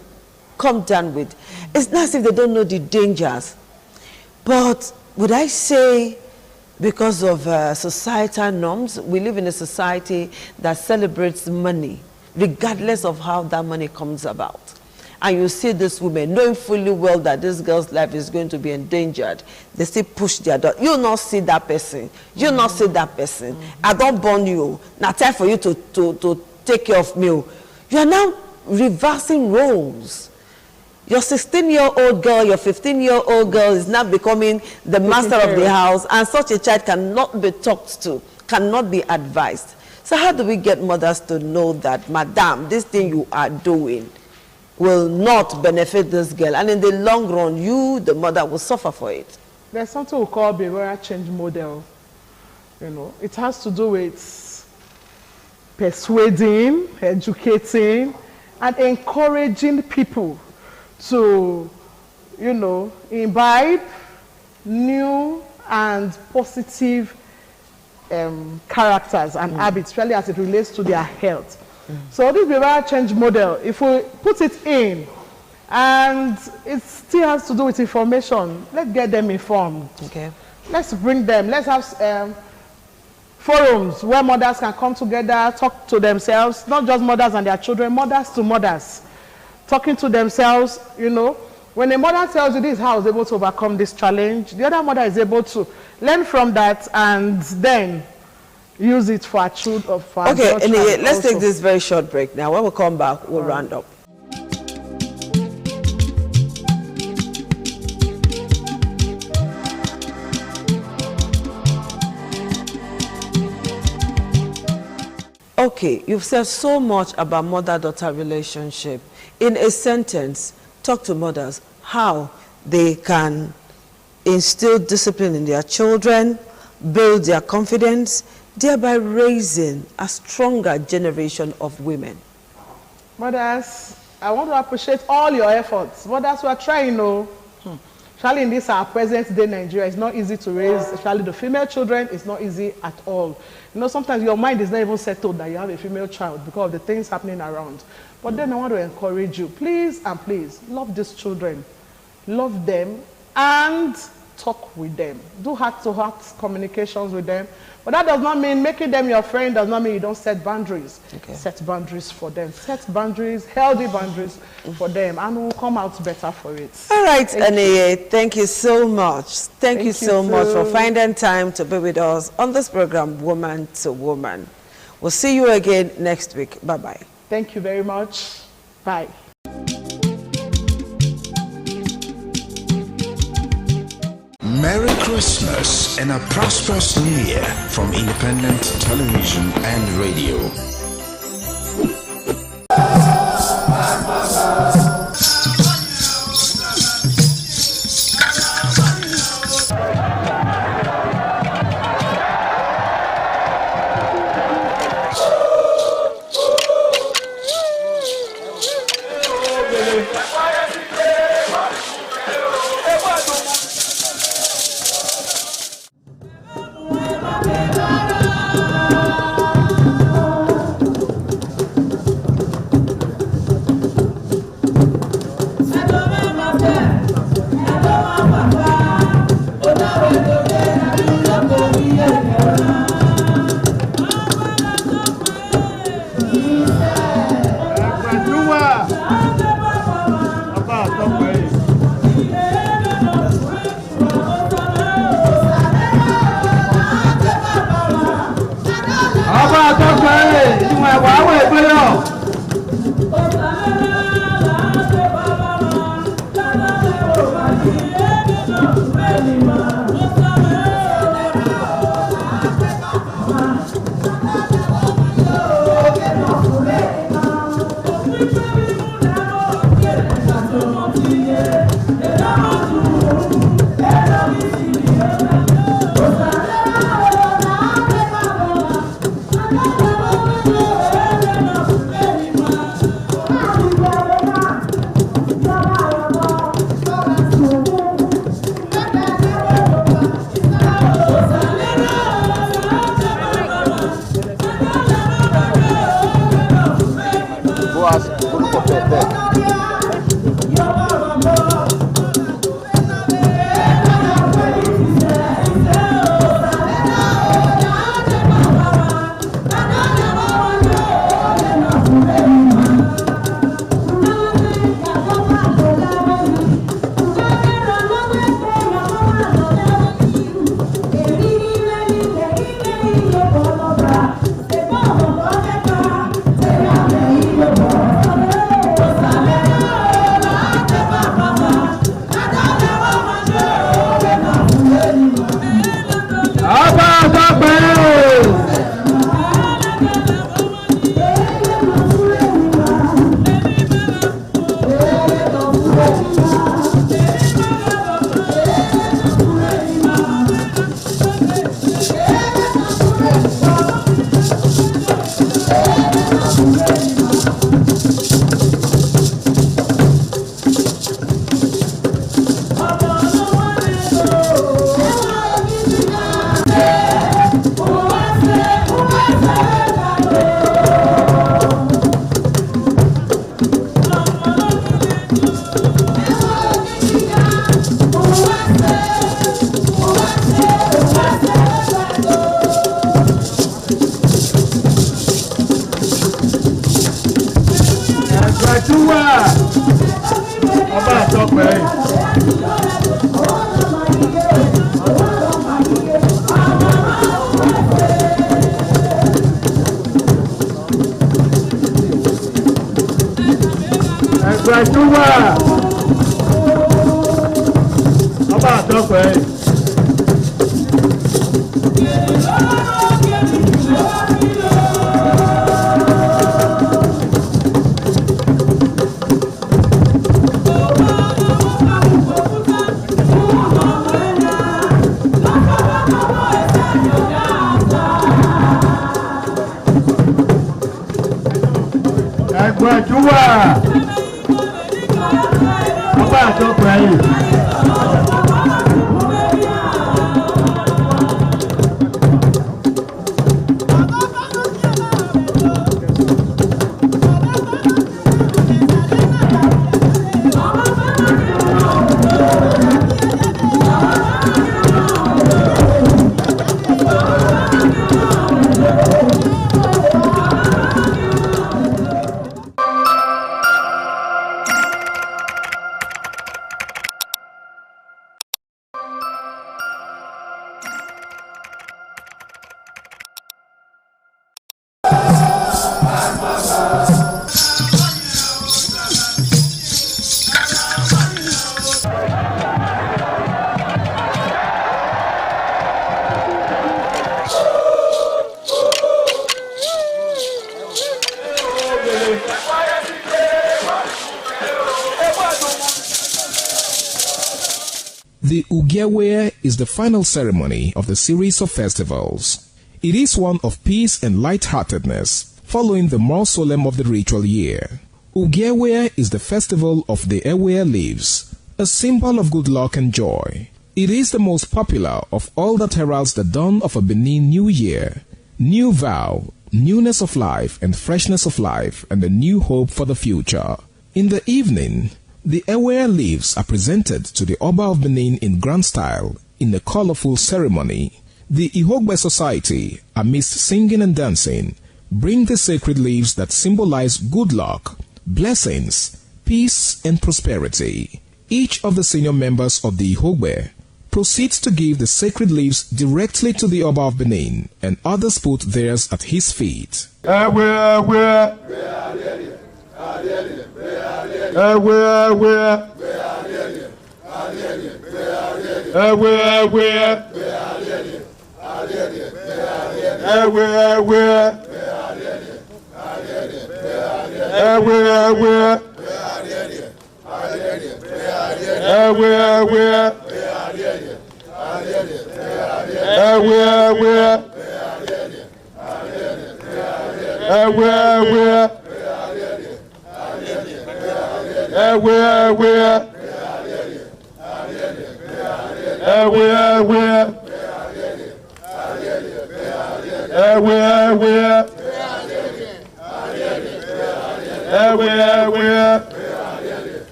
come down with. It's not as if they don't know the dangers. But would I say because of societal norms, we live in a society that celebrates money, regardless of how that money comes about. And you see these women knowing fully well that this girl's life is going to be endangered. They still push their daughter. You not see that person. You not see that person. I don't burn you. Now time for you to take care of me. You are now reversing roles. Your 16-year-old girl, your 15-year-old girl is now becoming the master of the house, and such a child cannot be talked to, cannot be advised. So how do we get mothers to know that, madam, this thing you are doing will not benefit this girl, and in the long run, you, the mother, will suffer for it? There's something we call behavioral change model. You know, it has to do with persuading, educating, and encouraging people to, you know, imbibe new and positive characters and habits, especially as it relates to their health. So this behavioral change model, if we put it in, and it still has to do with information, let's get them informed. Okay. Let's bring them, let's have forums where mothers can come together, talk to themselves, not just mothers and their children, mothers to mothers, talking to themselves. You know, when a mother tells you this is how I was able to overcome this challenge, the other mother is able to learn from that and then use it for a children. Okay, anyway, let's take this very short break now. When we come back, we'll round up. Okay, you've said so much about mother-daughter relationship. In a sentence, talk to mothers how they can instill discipline in their children, build their confidence, thereby raising a stronger generation of women. Mothers, I want to appreciate all your efforts. Mothers who are trying, especially in this our present day Nigeria, it's not easy to raise, especially the female children, it's not easy at all. You know, sometimes your mind is not even settled that you have a female child because of the things happening around. But then I want to encourage you, please and please, love these children. Love them and talk with them. Do heart-to-heart communications with them. But that does not mean making them your friend, does not mean you don't set boundaries. Okay. Set boundaries for them. Set boundaries, healthy boundaries for them, and we'll come out better for it. All right, Aniye, thank you so much. Thank you so much for finding time to be with us on this program, Woman to Woman. We'll see you again next week. Bye-bye. Thank you very much. Bye. Merry Christmas and a prosperous New Year from Independent Television and Radio. ẹgbẹ̀júwà ọba àtọ́pẹ́. ẹgbẹ̀júwà ọba àtọ́pẹ́ yìí. The Ugewe is the final ceremony of the series of festivals. It is one of peace and lightheartedness, following the more solemn of the ritual year. Ugewe is the festival of the Ewe leaves, a symbol of good luck and joy. It is the most popular of all that heralds the dawn of a Benin New Year, new vow, newness of life and freshness of life, and a new hope for the future. In the evening, the Ewe leaves are presented to the Oba of Benin in grand style in a colorful ceremony. The Ihogbe Society, amidst singing and dancing, bring the sacred leaves that symbolize good luck, blessings, peace, and prosperity. Each of the senior members of the Ihogbe proceeds to give the sacred leaves directly to the Oba of Benin, and others put theirs at his feet.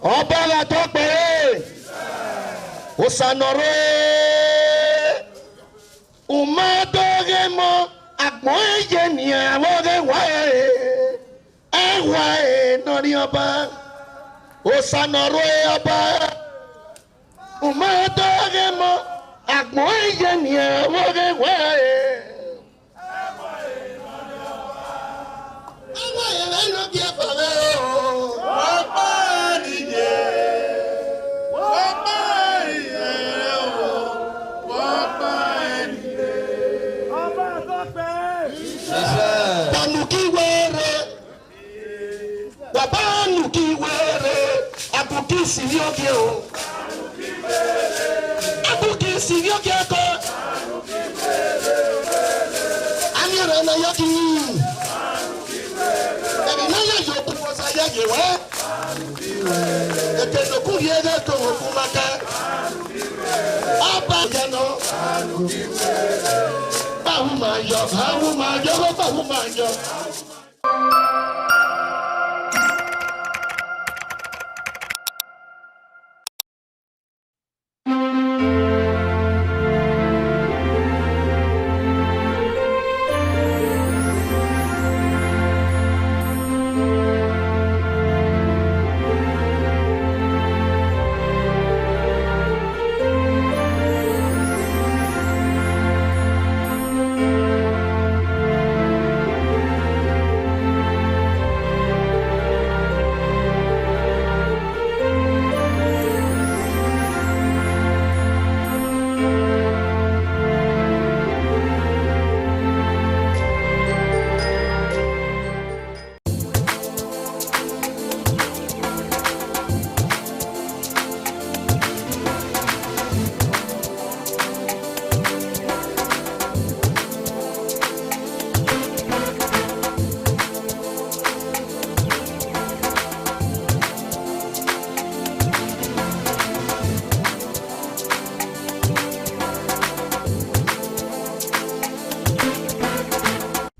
Obala Tokpe, Osanore, Umadogemo, Akmoyenia, Wogeway, Ewae, Norioba, Osanore Oba, Umadogemo, Akmoyenia, Wogeway.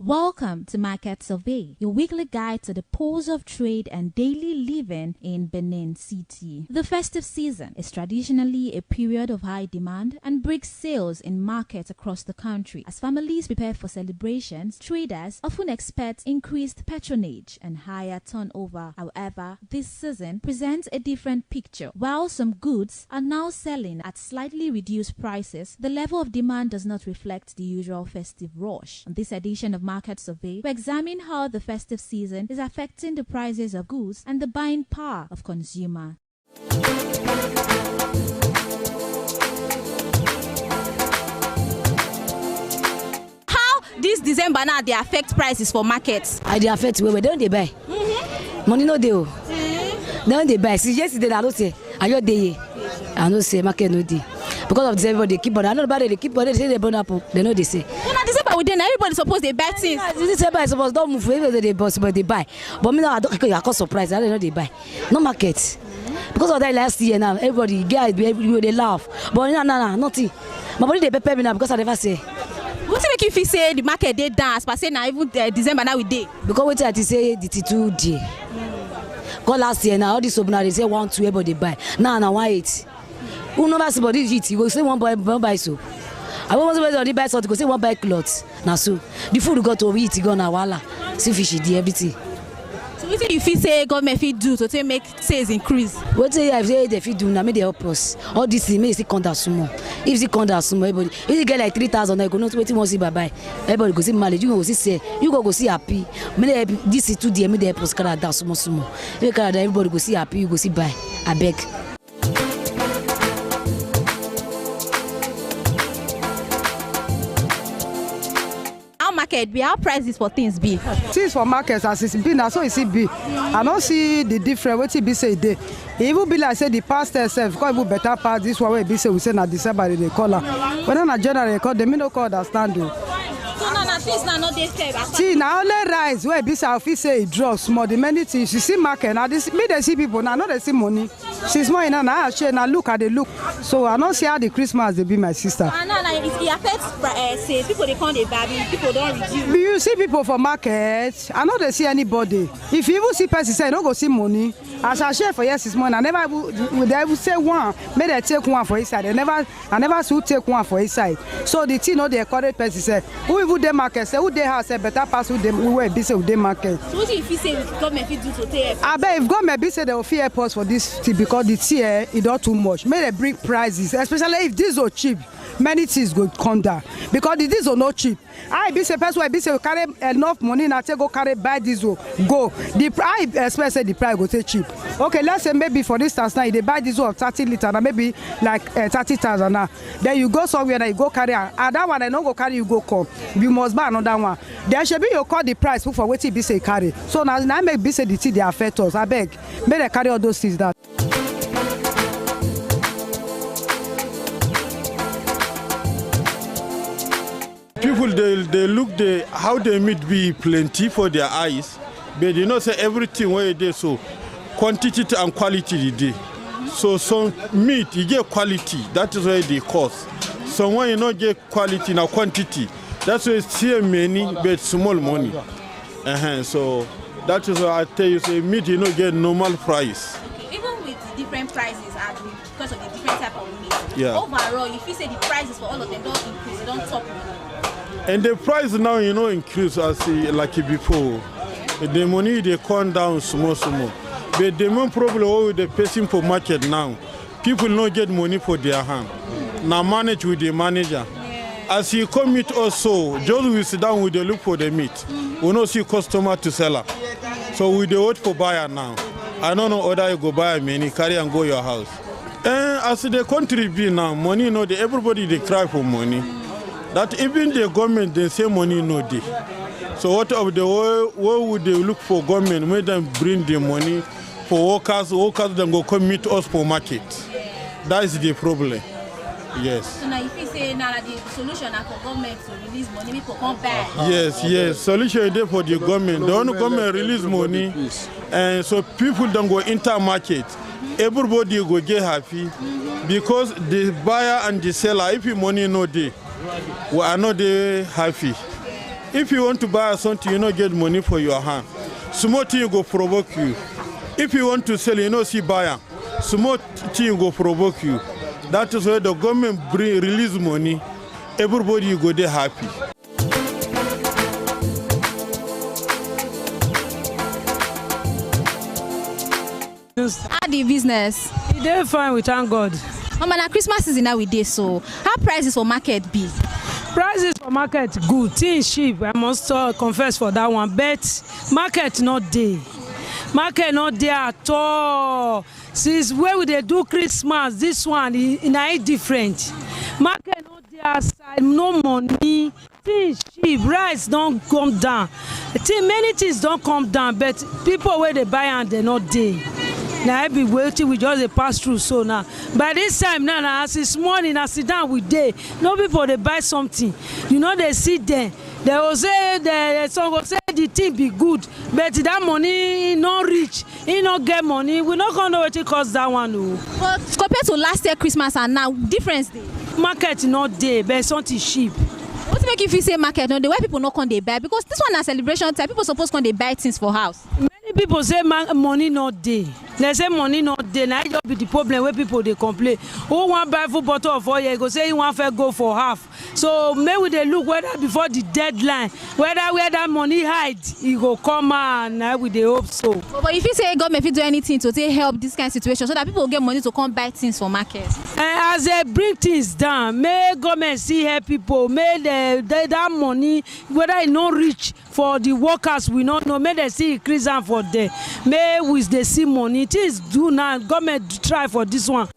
Welcome to Market Survey, your weekly guide to the pulse of trade and daily living in Benin City. The festive season is traditionally a period of high demand and brings sales in markets across the country. As families prepare for celebrations, traders often expect increased patronage and higher turnover. However, this season presents a different picture. While some goods are now selling at slightly reduced prices, the level of demand does not reflect the usual festive rush. On this edition of Market Survey, we examine how the festive season is affecting the prices of goods and the buying power of consumers. How this December now they affect prices for markets? They affect where don't they buy? Money no deal. Don't they buy? See yesterday I don't say. I just day. I don't say market no deal. Because of this, everybody keep on. I know about it. They keep on. They say they burn up. They know they say. You know, December we then everybody supposed they buy things. December I suppose don't move. Everybody they boss, but they buy. But me now I don't. I got surprised. I don't know they buy. No market. Because of that last year now, everybody guys they laugh. But no, nothing. My body they pay me now because I never say. What make you feel say the market they dance? But say now even December now we day. Because what I say the 2 day. Because last year now all this open they say 1, 2 everybody buy. Now 1.8. Who never see body eat? You go say one buy soap. I want somebody buy something. Go say one buy clothes. Now so the food got to eat. Go na wala. See fish, everything. So what do you feel say government fit do to make sales increase? What say I say they fit do now? Make they help us. All this thing make it come down small. If it come down small, everybody. If you get like 3,000, you go not waiting more see bye. Everybody go see mileage. You go see say. You go see happy. Make this is 2 day. Make they help us carry down small. If carry down, everybody go see happy. You go see buy. I beg. Market be how prices for things be? Things for markets as it's been, so it's be. I don't see the difference. What it be say day. It will be like say the past itself. Because it will better pass this one. Be say we say na December in the color. When on a general record, they may not understand you. So now things now not dey fair. See now only rise where be say office say it drops more. The many things you see market now. This me they see people now. Not they see money. She's more in now. Now look at the look. So I don't see how the Christmas they be my sister. Now it affects sales. People they come they buy. People don't reduce. You see people for market. I know they see anybody. If you even see person say no go see money. As I share for yes this morning, I never would ever say one. May they take one for his side. I never should take one for his side. So the thing, the correct person say, who would they market? Say who they have say better pass who they will be say who they market. So what if you say government fit do to take? I bet if government be say they will fear airports for this thing because the tea is not too much. May they bring prices, especially if diesel cheap. Many things go come down because the diesel not cheap. I be say person be say carry enough money na take go carry buy diesel go. I expect say the price go take cheap. Okay, let's say maybe for instance now they buy diesel of 30 liters and maybe like 30,000 now. Then you go somewhere and you go carry and that one I no go carry you go come. You must buy another one. There should be you call the price for wetin be say carry. So now make be say the thing they affect us. I beg, may they carry all those things down. People they look how they meat be plenty for their eyes, but you know say everything where they so quantity and quality they. So some meat you get quality, that is why they cost. Someone you not get quality now quantity, that's why it's still many but small money. So that is why I tell you say meat you not get normal price. Even with different prices because of the different type of meat. Yeah. Overall, if you say the prices for all of them don't increase, they don't top. And the price now, increase as like before. The money they come down small. But the main problem with the person for market now, people don't get money for their hand. Now manage with the manager. As he come meet also, just we sit down with the look for the meat. We don't see customer to seller. So we dey wait for buyer now. I don't know whether you go buy many, carry and go your house. And as the country be now, money everybody they cry for money. That even the government they say money no day. So what of the where would they look for government? Make them bring the money for workers then go come meet us for market. That is the problem. Yes. So now if you say now the solution for government to release money, people come back. Yes. Solution is there for the government. The only government release money, and so people don't go enter market. Everybody go get happy because the buyer and the seller, if your money no day, we are not happy. If you want to buy something, you don't get money for your hand. Small thing go provoke you. If you want to sell, you don't see buyer. Small thing go provoke you. That is why the government release money. Everybody go there happy. How the business? They're fine, we thank God. Now Christmas is now with this, so how prices for market be? Prices for market good, things cheap. I must confess for that one. But market not there. Market not there at all. Since where would they do Christmas? This one is different. Market not there outside, no money. Things cheap. Rice don't come down. Many things don't come down, but people where they buy and they're not there. Now I be waiting, we just pass through so now. By this time now, as it's morning, I sit down with day. No people they buy something. They sit there. They will say some will say the thing be good, but that money not reach. He not get money. We not gonna know what it costs that one. But compared to last year Christmas and now, difference there. Market not there, but something cheap. What make you feel say market no? The why people not come they buy because this one a celebration time. People supposed come they buy things for house. Many people say money not there. They say money not there. Now it be the problem where people they complain. Who want buy full bottle of oil? Go say you want to go for half. So maybe they look whether before the deadline, whether where that money hide, it go come and now we they hope so. But if you say government if do anything to take help this kind of situation so that people get money to come buy things for market. As they bring things down, may government see help people, may that money whether it not reach for the workers we not know, may they see increase them for them. May we they see money. It is do now. Government try for this one.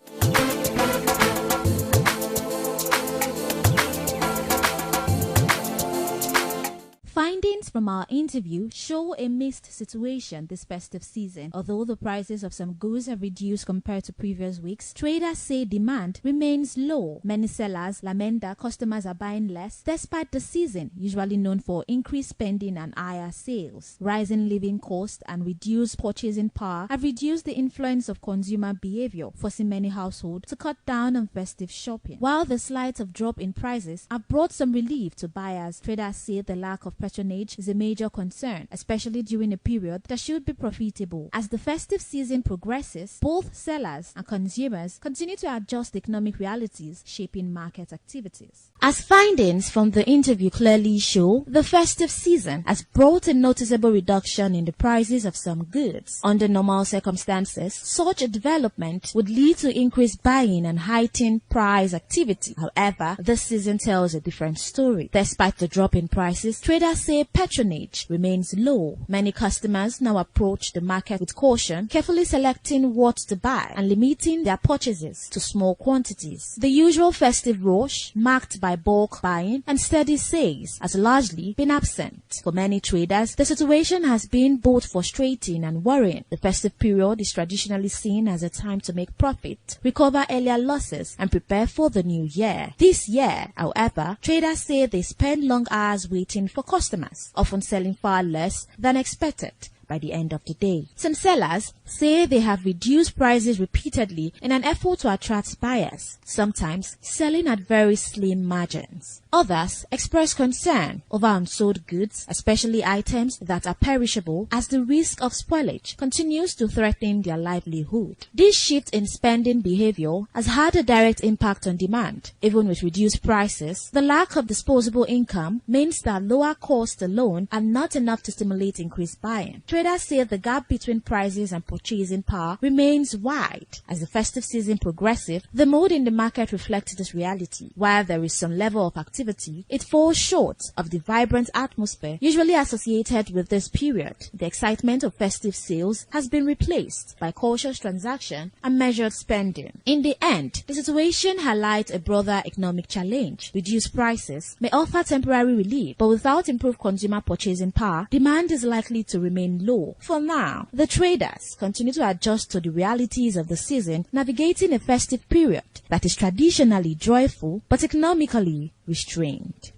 Findings from our interview show a mixed situation this festive season. Although the prices of some goods have reduced compared to previous weeks, traders say demand remains low. Many sellers lament that customers are buying less despite the season, usually known for increased spending and higher sales. Rising living costs and reduced purchasing power have reduced the influence of consumer behavior, forcing many households to cut down on festive shopping. While the slight drop in prices have brought some relief to buyers, traders say the lack of patronage is is a major concern, especially during a period that should be profitable. As the festive season progresses, both sellers and consumers continue to adjust economic realities shaping market activities. As findings from the interview clearly show, the festive season has brought a noticeable reduction in the prices of some goods. Under normal circumstances, such a development would lead to increased buying and heightened price activity. However, this season tells a different story. Despite the drop in prices, traders say patronage remains low. Many customers now approach the market with caution, carefully selecting what to buy and limiting their purchases to small quantities. The usual festive rush, marked by bulk buying and steady sales, has largely been absent. For many traders, the situation has been both frustrating and worrying. The festive period is traditionally seen as a time to make profit, recover earlier losses, and prepare for the new year. This year, however, traders say they spend long hours waiting for customers, often selling far less than expected by the end of the day. Some sellers say they have reduced prices repeatedly in an effort to attract buyers, sometimes selling at very slim margins. Others express concern over unsold goods, especially items that are perishable, as the risk of spoilage continues to threaten their livelihood. This shift in spending behavior has had a direct impact on demand. Even with reduced prices, the lack of disposable income means that lower costs alone are not enough to stimulate increased buying. Traders say the gap between prices and purchasing power remains wide. As the festive season progresses, the mood in the market reflects this reality. While there is some level of activity, it falls short of the vibrant atmosphere usually associated with this period. The excitement of festive sales has been replaced by cautious transaction and measured spending. In the end, the situation highlights a broader economic challenge. Reduced prices may offer temporary relief, but without improved consumer purchasing power, demand is likely to remain low. For now, the traders continue to adjust to the realities of the season, navigating a festive period that is traditionally joyful but economically restrained.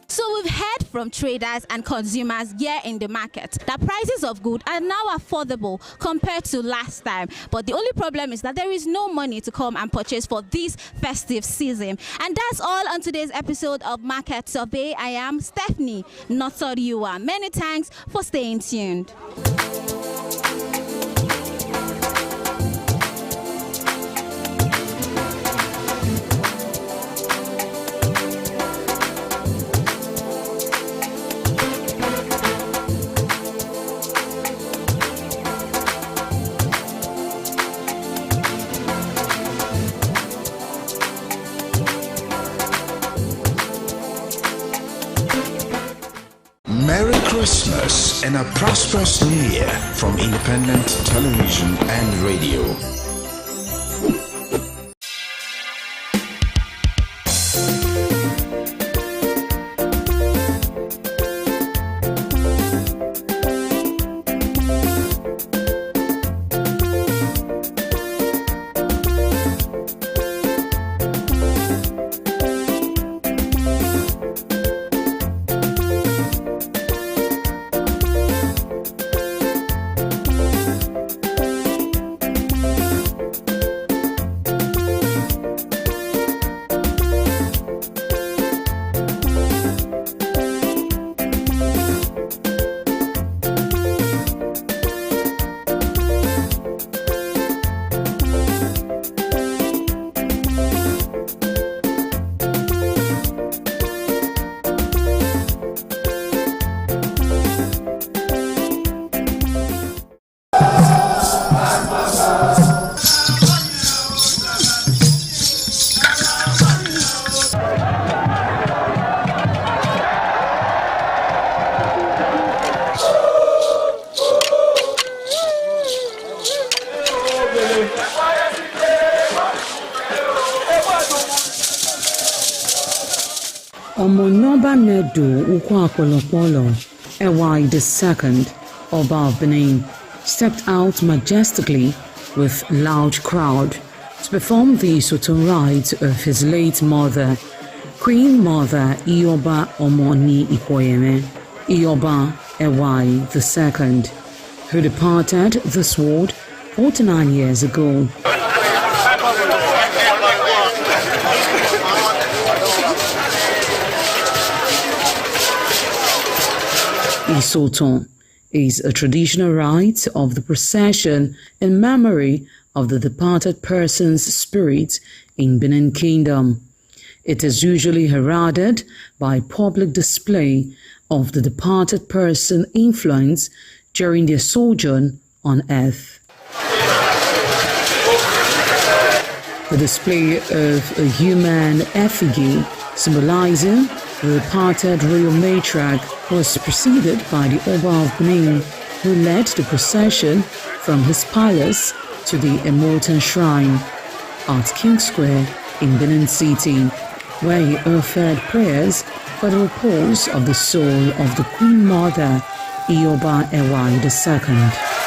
So we've heard from traders and consumers here in the market that prices of goods are now affordable compared to last time. But the only problem is that there is no money to come and purchase for this festive season. And that's all on today's episode of Market Survey. I am Stephanie Notoriua. Many thanks for staying tuned. Merry Christmas and a prosperous New Year from Independent Television and Radio. Omonoba Nedu Ukwakolopolo, Ewai II, Oba of Benin, stepped out majestically with loud crowd to perform the Sotun rites of his late mother, Queen Mother Ioba Omoni Ikoyeme, Ioba Ewai II, who departed this world 49 years ago. Isoton is a traditional rite of the procession in memory of the departed person's spirit in Benin Kingdom. It is usually heralded by public display of the departed person's influence during their sojourn on earth. The display of a human effigy symbolizing the departed royal matriarch was preceded by the Oba of Benin, who led the procession from his palace to the Immortal Shrine at King Square in Benin City, where he offered prayers for the repose of the soul of the Queen Mother, Ioba Ewai II.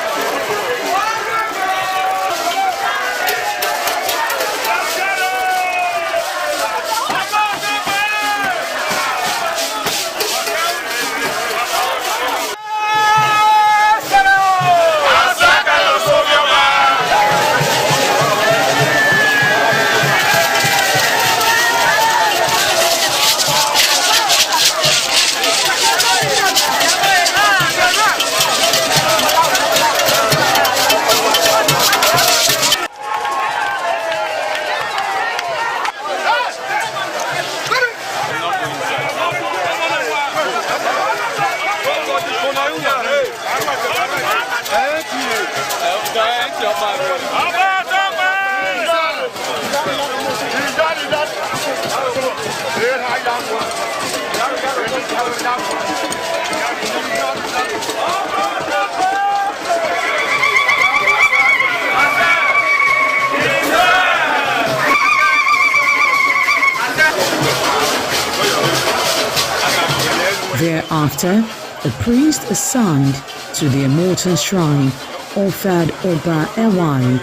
Thereafter, the priest assigned to the Immortal Shrine offered Oba Ewai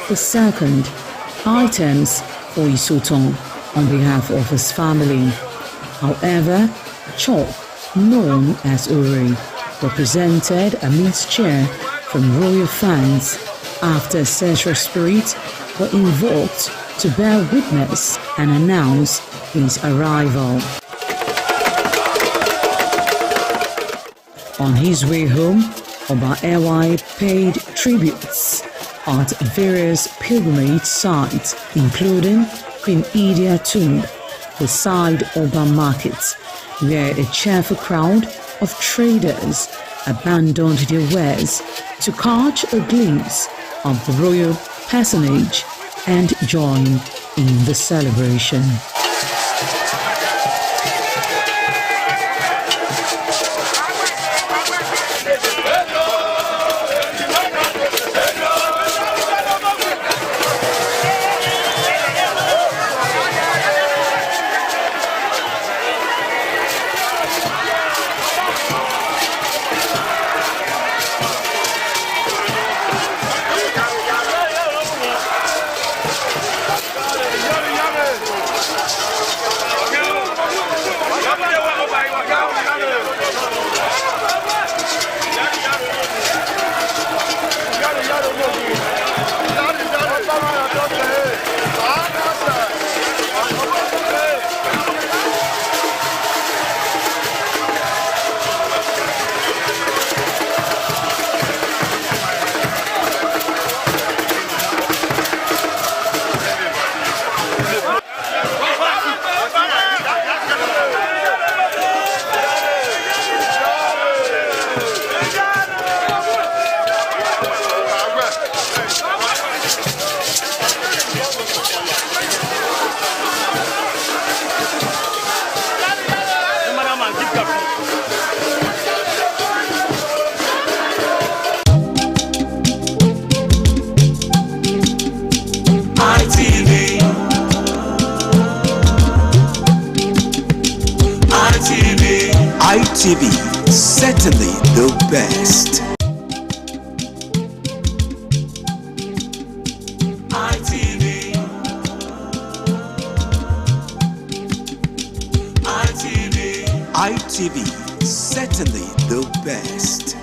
II items for Isoton on behalf of his family. However, chalk, known as Uri, represented a mixture from royal fans after ancestral spirits were invoked to bear witness and announce his arrival. On his way home, Oba Ewai paid tributes at various pilgrimage sites, including Queen Idia Tomb, the Side Oba Market, where a cheerful crowd of traders abandoned their wares to catch a glimpse of the royal personage and join in the celebration. ITV, certainly the best. ITV, certainly the best.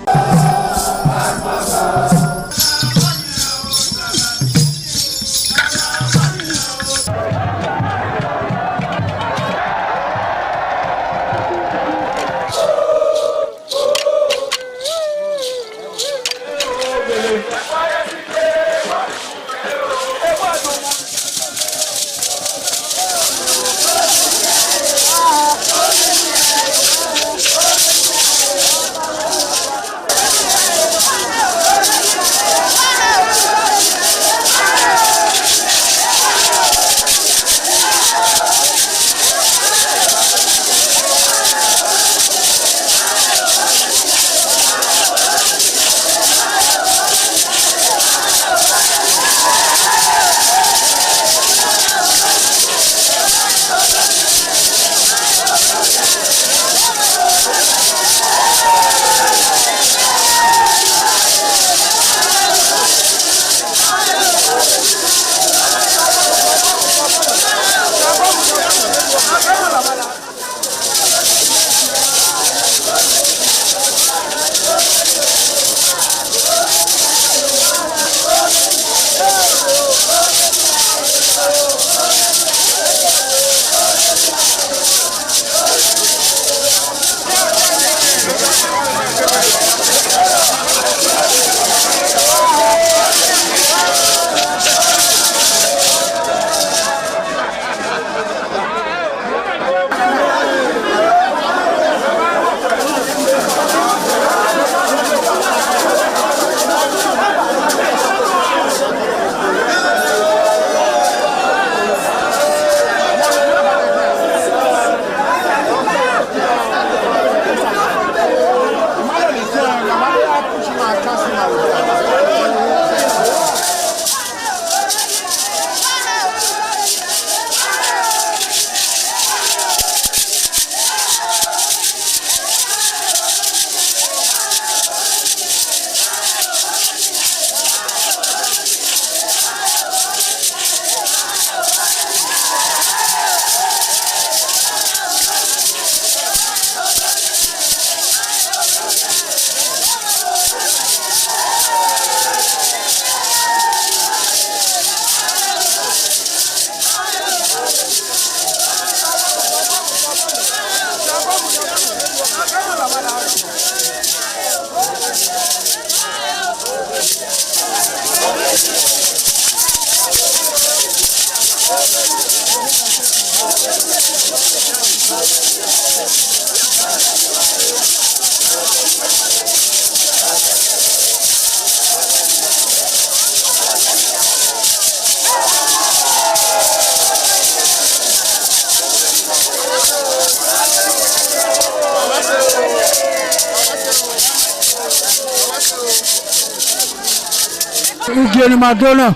Ugieni Madonna,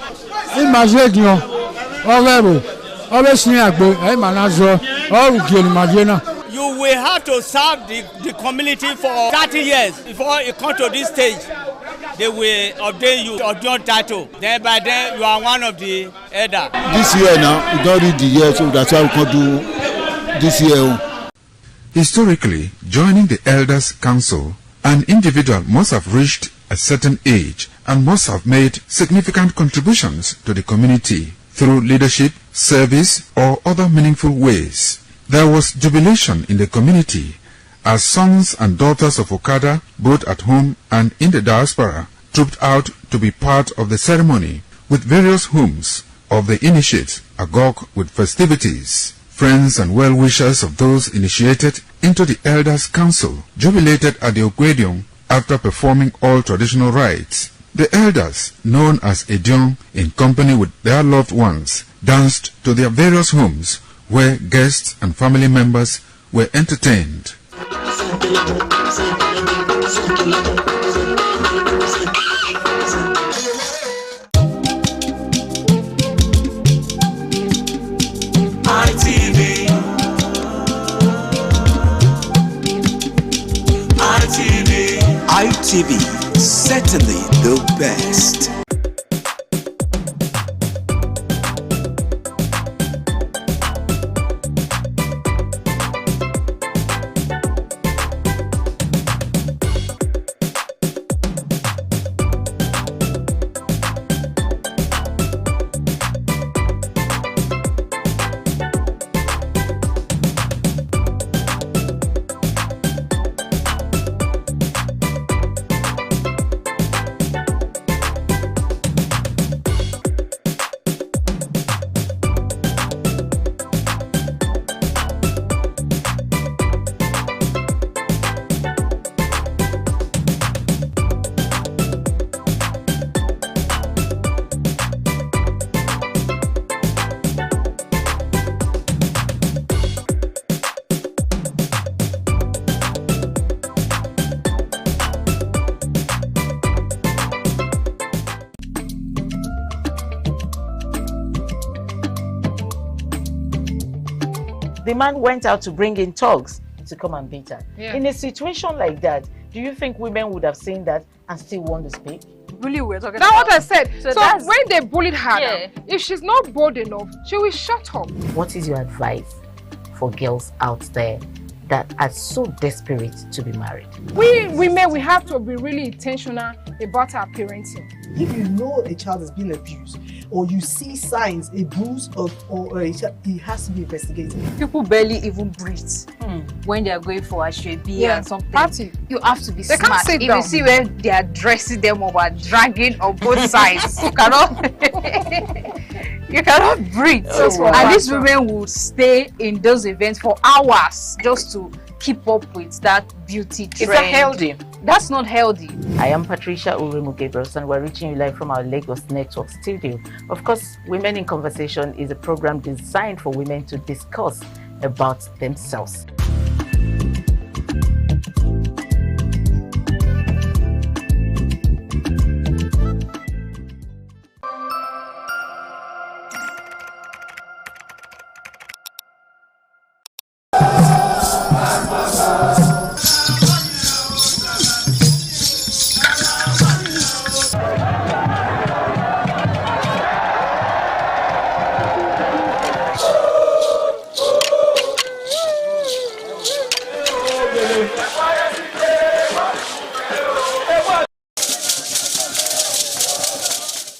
in Mazedio, Orebo, obviously Agbo, Manazo, or Ugieni Madonna. You will have to serve the community for 30 years before you come to this stage. They will ordain you your title. Then by then you are one of the elder. This year now, we don't read the year, so that's why we can do this year. Historically, joining the Elders Council, an individual must have reached a certain age and must have made significant contributions to the community through leadership, service, or other meaningful ways. There was jubilation in the community as sons and daughters of Okada, both at home and in the diaspora, trooped out to be part of the ceremony with various homes of the initiates agog with festivities. Friends and well-wishers of those initiated into the Elders Council jubilated at the Ogwedion after performing all traditional rites. The elders, known as Edion, in company with their loved ones, danced to their various homes where guests and family members were entertained. ITV, certainly the best. The man went out to bring in thugs to come and beat her. Yeah. In a situation like that, do you think women would have seen that and still want to speak? Really, we're talking that's about. That's what I said. So when they bullied her, Yeah. if she's not bold enough, she will shut up. What is your advice for girls out there that are so desperate to be married? We women, we have to be really intentional about our parenting. If you know a child is being abused, or you see signs, a bruise or a child, it has to be investigated. People barely even breathe when they are going for a shrebi and something. You have to be They smart. can't sit If down. down. You see where they are dressing them or dragging on both sides, you cannot breathe. And these women will stay in those events for hours just to keep up with that beauty trend. Is that healthy? That's not healthy. I am Patricia Uremu Gabriels and we're reaching you live from our Lagos Network studio. Of course, Women in Conversation is a program designed for women to discuss about themselves.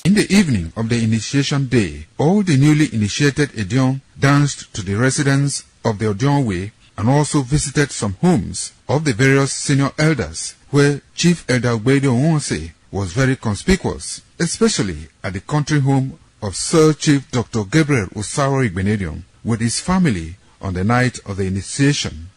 In the evening of the initiation day, all the newly initiated Edion danced to the residents of the Odion Way and also visited some homes of the various senior elders, where Chief Elder Ogbedio Onwonse was very conspicuous, especially at the country home of Sir Chief Dr. Gabriel Osaro Igbenedion with his family on the night of the initiation.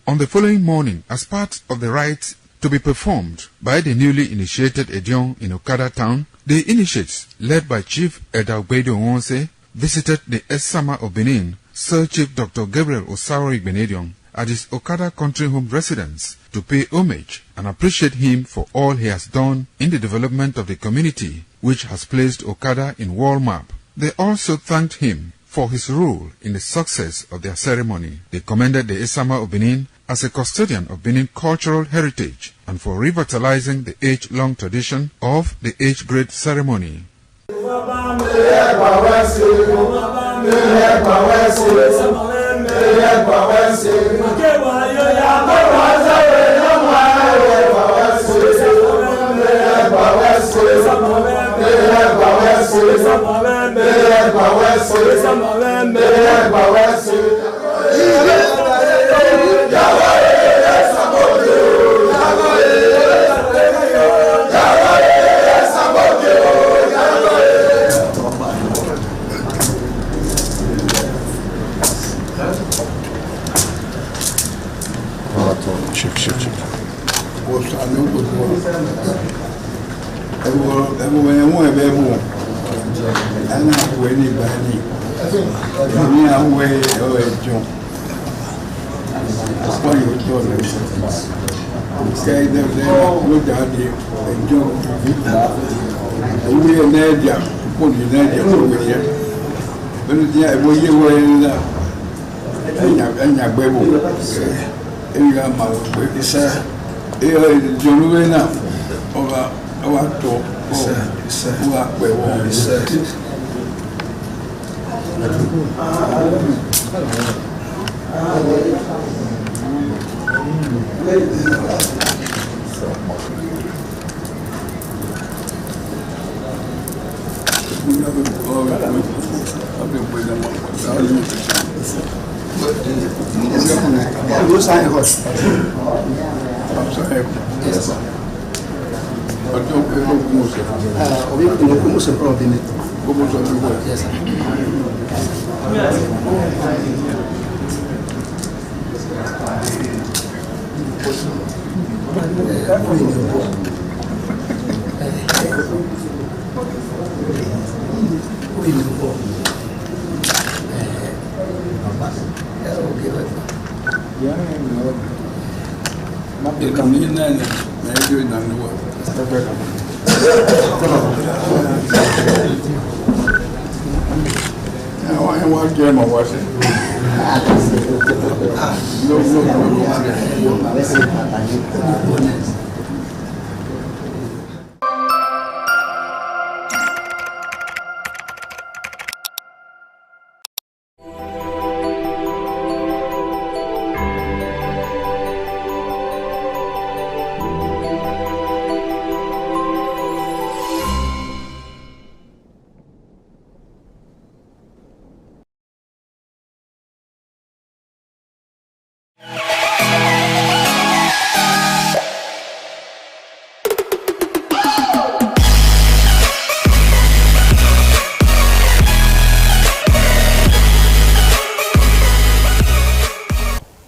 On the following morning, as part of the rite to be performed by the newly initiated Edion in Okada town, the initiates, led by Chief Eda Ogbedo Onwonse, visited the Esama of Benin, Sir Chief Dr. Gabriel Osaro Igbenedion, at his Okada country home residence to pay homage and appreciate him for all he has done in the development of the community, which has placed Okada in world map. They also thanked him for his role in the success of their ceremony. They commended the Esama of Benin as a custodian of Benin cultural heritage and for revitalizing the age-long tradition of the age-grade ceremony.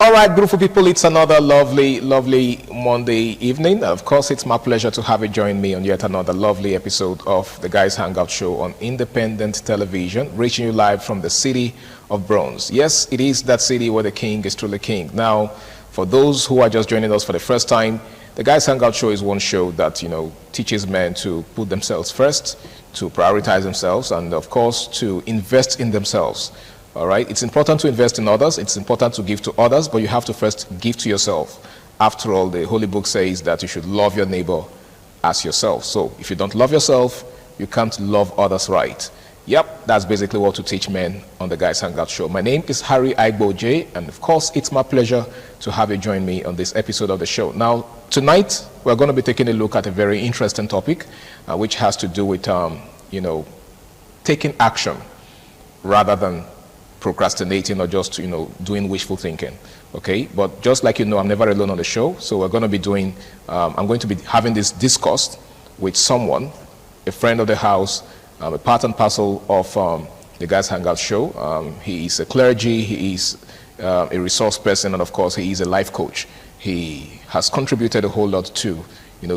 All right, beautiful people, it's another lovely Monday evening. Of course, it's my pleasure to have you join me on yet another lovely episode of the Guys Hangout Show on independent television, reaching you live from the city of Bronze. Yes, it is that city where the king is truly king. Now, for those who are just joining us for the first time, the Guys Hangout Show is one show that, teaches men to put themselves first, to prioritize themselves, and of course, to invest in themselves. All right, it's important to invest in others, it's important to give to others, but you have to first give to yourself. After all, the Holy Book says that you should love your neighbor as yourself. So if you don't love yourself, you can't love others right. Yep, that's basically what to teach men on the Guys Hangout Show. My name is Harry Aigbo J, and of course, it's my pleasure to have you join me on this episode of the show. Now, tonight, we're going to be taking a look at a very interesting topic, which has to do with, taking action rather than procrastinating or just, doing wishful thinking. Okay, but just like I'm never alone on the show, so we're going to be doing, I'm going to be having this discussed with someone, a friend of the house, a part and parcel of the Guys Hangout Show. He is a clergy, he is a resource person, and of course he is a life coach. He has contributed a whole lot to,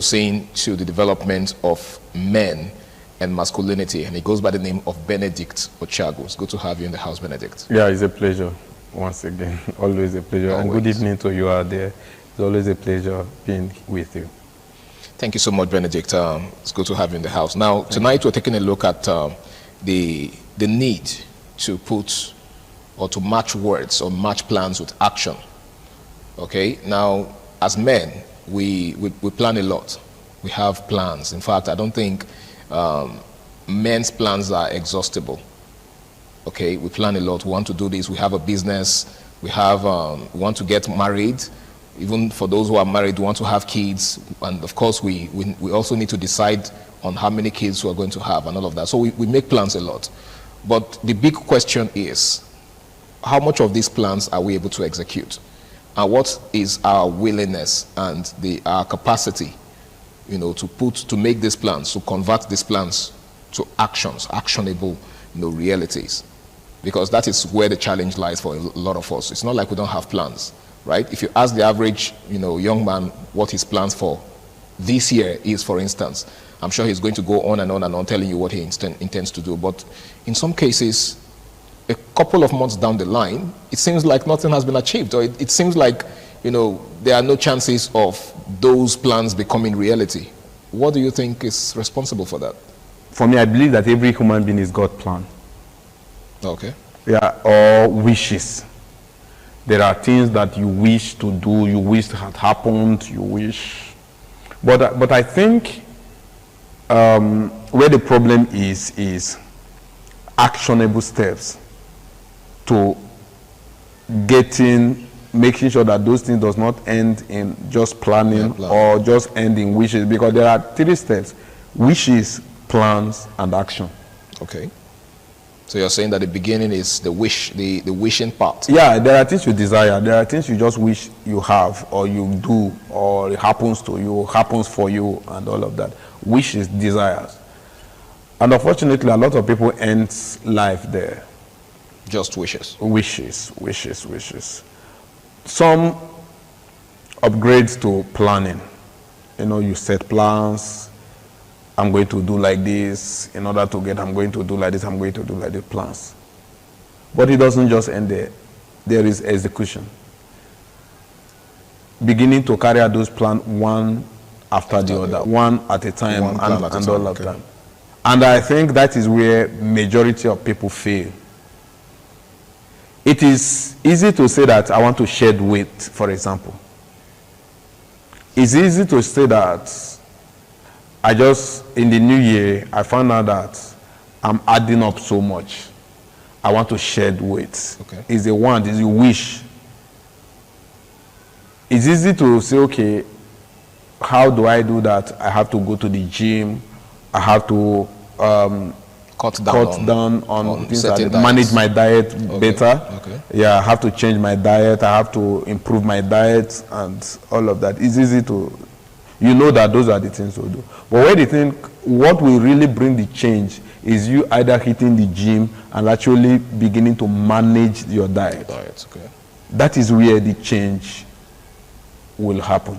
seeing to the development of men and masculinity, and he goes by the name of Benedict Ochagu. It's good to have you in the house, Benedict. Yeah, it's a pleasure once again. Always a pleasure. Always. And good evening to you out there. It's always a pleasure being with you. Thank you so much, Benedict. It's good to have you in the house. Now, tonight we're taking a look at the need to put or to match words or match plans with action. Okay, now as men, we plan a lot. We have plans. In fact, I don't think men's plans are exhaustible. Okay, we plan a lot. We want to do this. We have a business. We want to get married. Even for those who are married, we want to have kids. And of course, we also need to decide on how many kids we are going to have and all of that. So we make plans a lot. But the big question is, how much of these plans are we able to execute? And what is our willingness and our capacity, to make these plans, to convert these plans to actions, actionable, realities? Because that is where the challenge lies for a lot of us. It's not like we don't have plans. Right? If you ask the average, young man what his plans for this year is, for instance, I'm sure he's going to go on and on and on telling you what he intends to do. But in some cases, a couple of months down the line, it seems like nothing has been achieved, or it seems like, there are no chances of those plans becoming reality. What do you think is responsible for that? For me, I believe that every human being is God's plan. Okay. Yeah, or wishes. There are things that you wish to do, you wish had happened, you wish. But I think where the problem is actionable steps to making sure that those things does not end in just planning or just end in wishes, because there are 3 steps: wishes, plans, and action. Okay. So you're saying that the beginning is the wishing part. Yeah, there are things you desire. There are things you just wish you have, or you do, or it happens to you, happens for you, and all of that. Wishes, desires. And unfortunately, a lot of people end life there. Just wishes. Wishes. Some upgrades to planning. You set plans. I'm going to do like this. In order to get, I'm going to do like this. I'm going to do like this, plans. But it doesn't just end there. There is execution. Beginning to carry out those plans one after the other, one at a time, and all of that. And I think that is where majority of people fail. It is easy to say that I want to shed weight, for example. It's easy to say that in the new year, I found out that I'm adding up so much. I want to shed weight. Okay. It's a want, it's a wish. It's easy to say, okay, how do I do that? I have to go to the gym. I have to cut down on things like manage my diet better. Okay. Yeah, I have to change my diet. I have to improve my diet and all of that. It's easy to, that those are the things to do. But when you think what will really bring the change is you either hitting the gym and actually beginning to manage your diet. Okay. That is where the change will happen.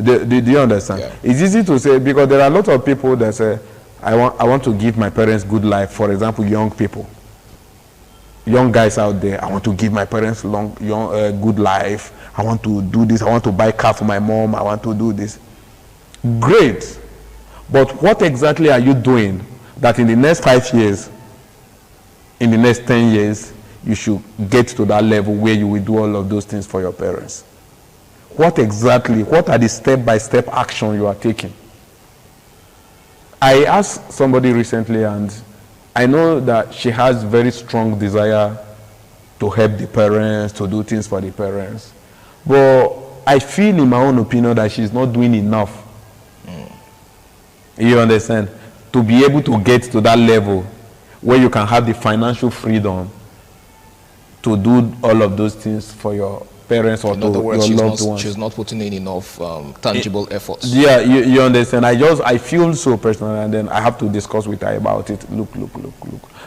Do you understand? Yeah. It's easy to say, because there are a lot of people that say, I want to give my parents good life. For example, young people. Young guys out there, I want to give my parents good life. I want to do this. I want to buy a car for my mom. I want to do this. Great. But what exactly are you doing that in the next 5 years, in the next 10 years, you should get to that level where you will do all of those things for your parents? What are the step-by-step action you are taking? I asked somebody recently, and I know that she has very strong desire to help the parents, to do things for the parents. But I feel, in my own opinion, that she's not doing enough. You understand? To be able to get to that level where you can have the financial freedom to do all of those things for your parents or to your loved ones. She's not putting in enough tangible efforts. Yeah, you understand. I feel so personal, and then I have to discuss with her about it. Look.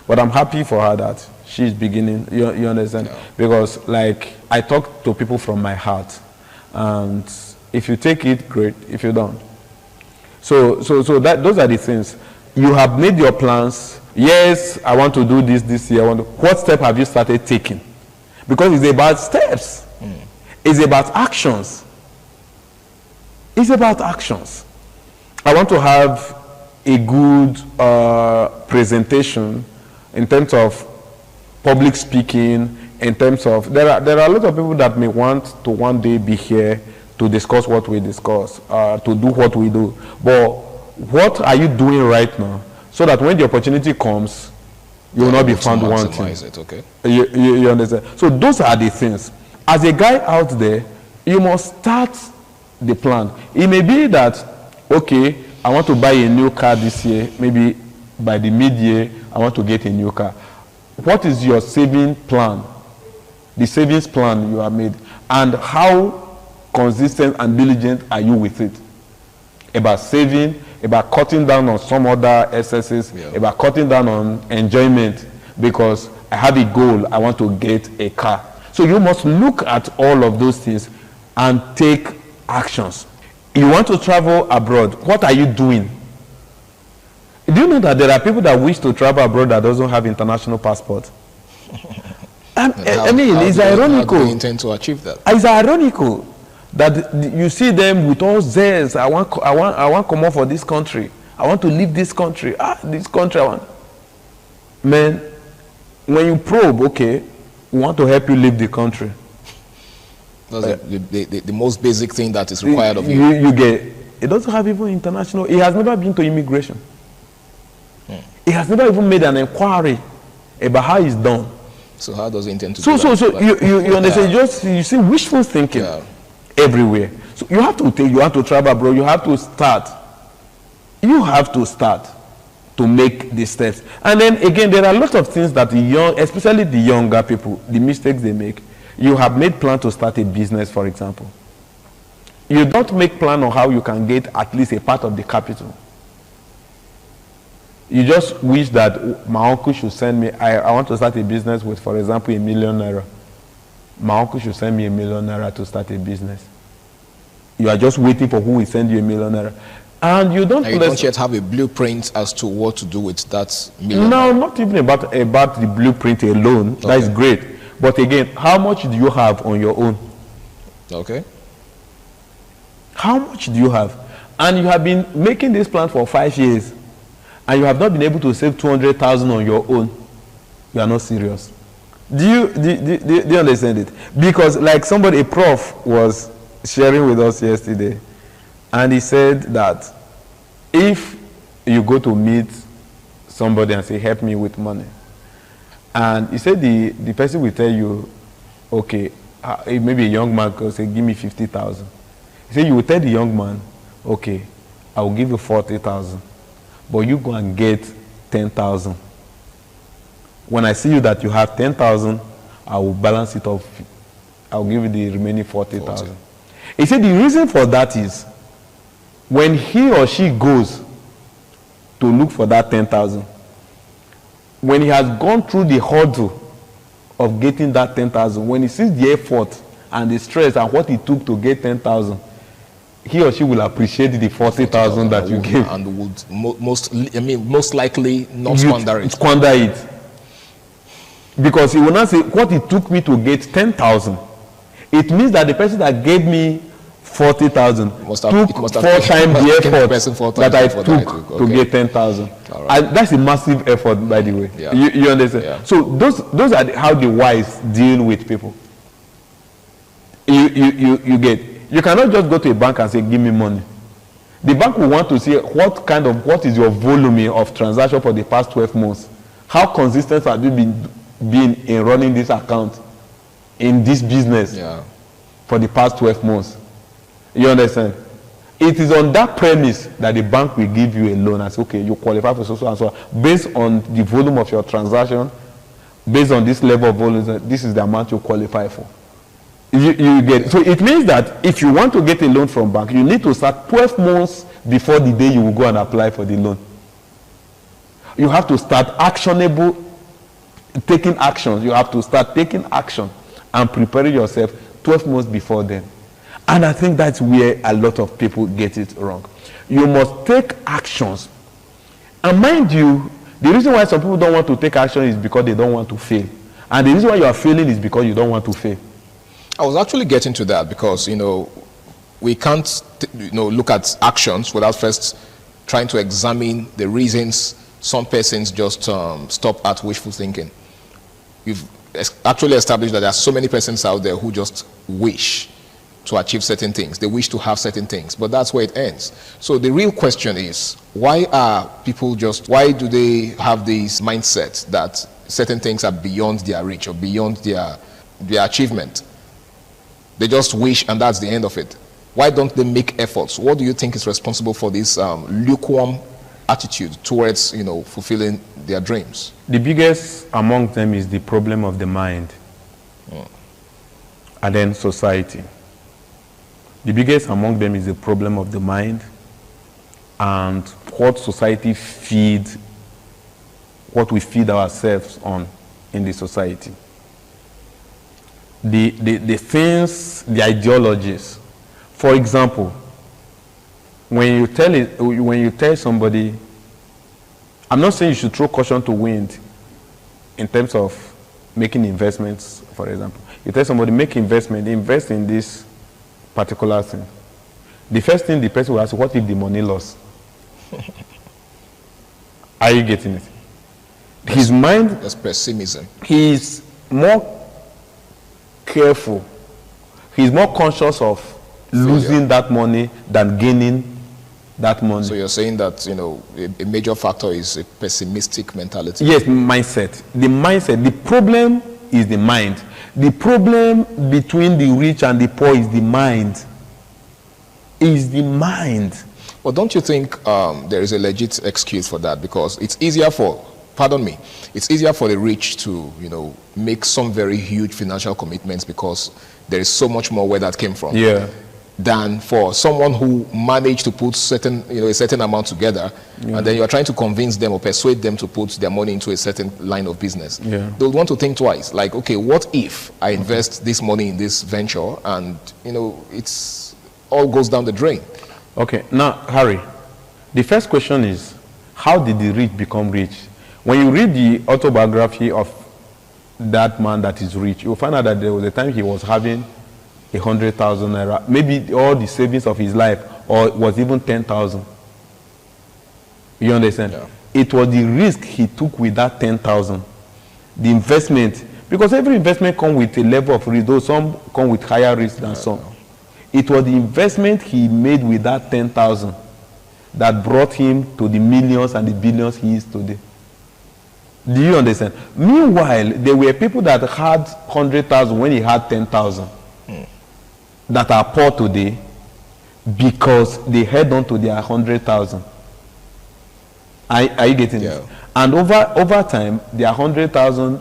But I'm happy for her that she's beginning. You understand? Yeah. Because like I talk to people from my heart, and if you take it, great. If you don't, so those are the things. You have made your plans. Yes, I want to do this year. What step have you started taking? Because it's about steps. It's about actions. It's about actions. I want to have a good presentation in terms of public speaking, in terms of, there are a lot of people that may want to one day be here to discuss what we discuss, to do what we do. But what are you doing right now so that when the opportunity comes, you will not be found wanting? It, okay? You understand? So those are the things. As a guy out there, you must start the plan. It may be that, okay, I want to buy a new car this year. Maybe by the mid-year, I want to get a new car. What is your saving plan? The savings plan you have made. And how consistent and diligent are you with it? About saving, about cutting down on some other excesses, about cutting down on enjoyment, because I have a goal, I want to get a car. So you must look at all of those things and take actions. You want to travel abroad, what are you doing? Do you know that there are people that wish to travel abroad that doesn't have international passport? I mean, it's ironical. How do you intend to achieve that? It's ironical that you see them with all zest. I want to come out for this country. I want to leave this country. This country I want. Man, when you probe, okay, we want to help you leave the country. That's the most basic thing that is required of you. You get, it doesn't have even international, it has never been to immigration. It has never even made an inquiry about how it's done. So how does it intend to do that? So you understand, you see wishful thinking everywhere. So you have to travel abroad, you have to start. You have to start to make the steps. And then again, there are a lot of things that the young, especially the younger people, the mistakes they make. You have made plan to start a business, for example. You don't make plan on how you can get at least a part of the capital. You just wish that my uncle should send me, I want to start a business with, for example, ₦1 million. My uncle should send me ₦1 million to start a business. You are just waiting for who will send you ₦1 million. And you don't yet have a blueprint as to what to do with that $1 million. No, not even about the blueprint alone. Okay. That is great. But again, how much do you have on your own? Okay. How much do you have? And you have been making this plan for 5 years, and you have not been able to save 200,000 on your own. You are not serious. Do you understand it? Because like somebody, a prof was sharing with us yesterday, and he said that if you go to meet somebody and say, help me with money, and he said the person will tell you, okay, maybe a young man could say, give me 50,000. He said, you will tell the young man, okay, I will give you 40,000, but you go and get 10,000. When I see you that you have 10,000, I will balance it off. I will give you the remaining 40,000. He said the reason for that is when he or she goes to look for that 10,000, when he has gone through the hurdle of getting that 10,000, when he sees the effort and the stress and what it took to get 10,000, he or she will appreciate the 40,000 that you gave, and would most likely not squander it. Squander it, because he will not say what it took me to get 10,000. It means that the person that gave me 40,000 took 4 times the effort that I took to get 10,000. And that's a massive effort, by the way. Yeah. You understand? Yeah. So those are how the wise deal with people. You get. You cannot just go to a bank and say, give me money. The bank will want to see what is your volume of transaction for the past 12 months. How consistent have you been in running this account in this business for the past 12 months? You understand? It is on that premise that the bank will give you a loan and say, okay, you qualify for so and so, based on the volume of your transaction, based on this level of volume, this is the amount you qualify for. You get it. So it means that if you want to get a loan from bank, you need to start 12 months before the day you will go and apply for the loan. You have to start taking actions. You have to start taking action and preparing yourself 12 months before then. And I think that's where a lot of people get it wrong. You must take actions. And mind you, the reason why some people don't want to take action is because they don't want to fail. And the reason why you are failing is because you don't want to fail. I was actually getting to that because, we can't, look at actions without first trying to examine the reasons some persons just stop at wishful thinking. We've actually established that there are so many persons out there who just wish to achieve certain things. They wish to have certain things, but that's where it ends. So the real question is, why do they have this mindset that certain things are beyond their reach or beyond their achievement? They just wish and that's the end of it. Why don't they make efforts? What do you think is responsible for this lukewarm attitude towards, fulfilling their dreams? The biggest among them is the problem of the mind. And then society. The biggest among them is the problem of the mind and what society feeds, what we feed ourselves on in the society. The things, the ideologies. For example, when you tell somebody, I'm not saying you should throw caution to wind in terms of making investments, for example. You tell somebody, make investment, invest in this particular thing. The first thing the person will ask, what if the money loss? Are you getting it? His mind, that's pessimism. He's more careful. He's more conscious of losing that money than gaining that money. So you're saying that, a major factor is a pessimistic mentality? Yes, mindset. The mindset. The problem is the mind. The problem between the rich and the poor is the mind. Is the mind. Well, don't you think there is a legit excuse for that? Because it's easier for the rich to, make some very huge financial commitments because there is so much more where that came from. Yeah. Than for someone who managed to put a certain amount together, and then you are trying to convince them or persuade them to put their money into a certain line of business. Yeah. They'll want to think twice. Like, okay, what if I invest this money in this venture and, it's all goes down the drain? Okay, now, Harry, the first question is, how did the rich become rich? When you read the autobiography of that man that is rich, you'll find out that there was a time he was having 100,000 naira, maybe all the savings of his life, or it was even 10,000. You understand? Yeah. It was the risk he took with that 10,000. The investment, because every investment comes with a level of risk, though some come with higher risk than some. It was the investment he made with that 10,000 that brought him to the millions and the billions he is today. Do you understand? Meanwhile, there were people that had 100,000 when he had 10,000. That are poor today because they held on to their 100,000. Are you getting it? And over time, their 100,000,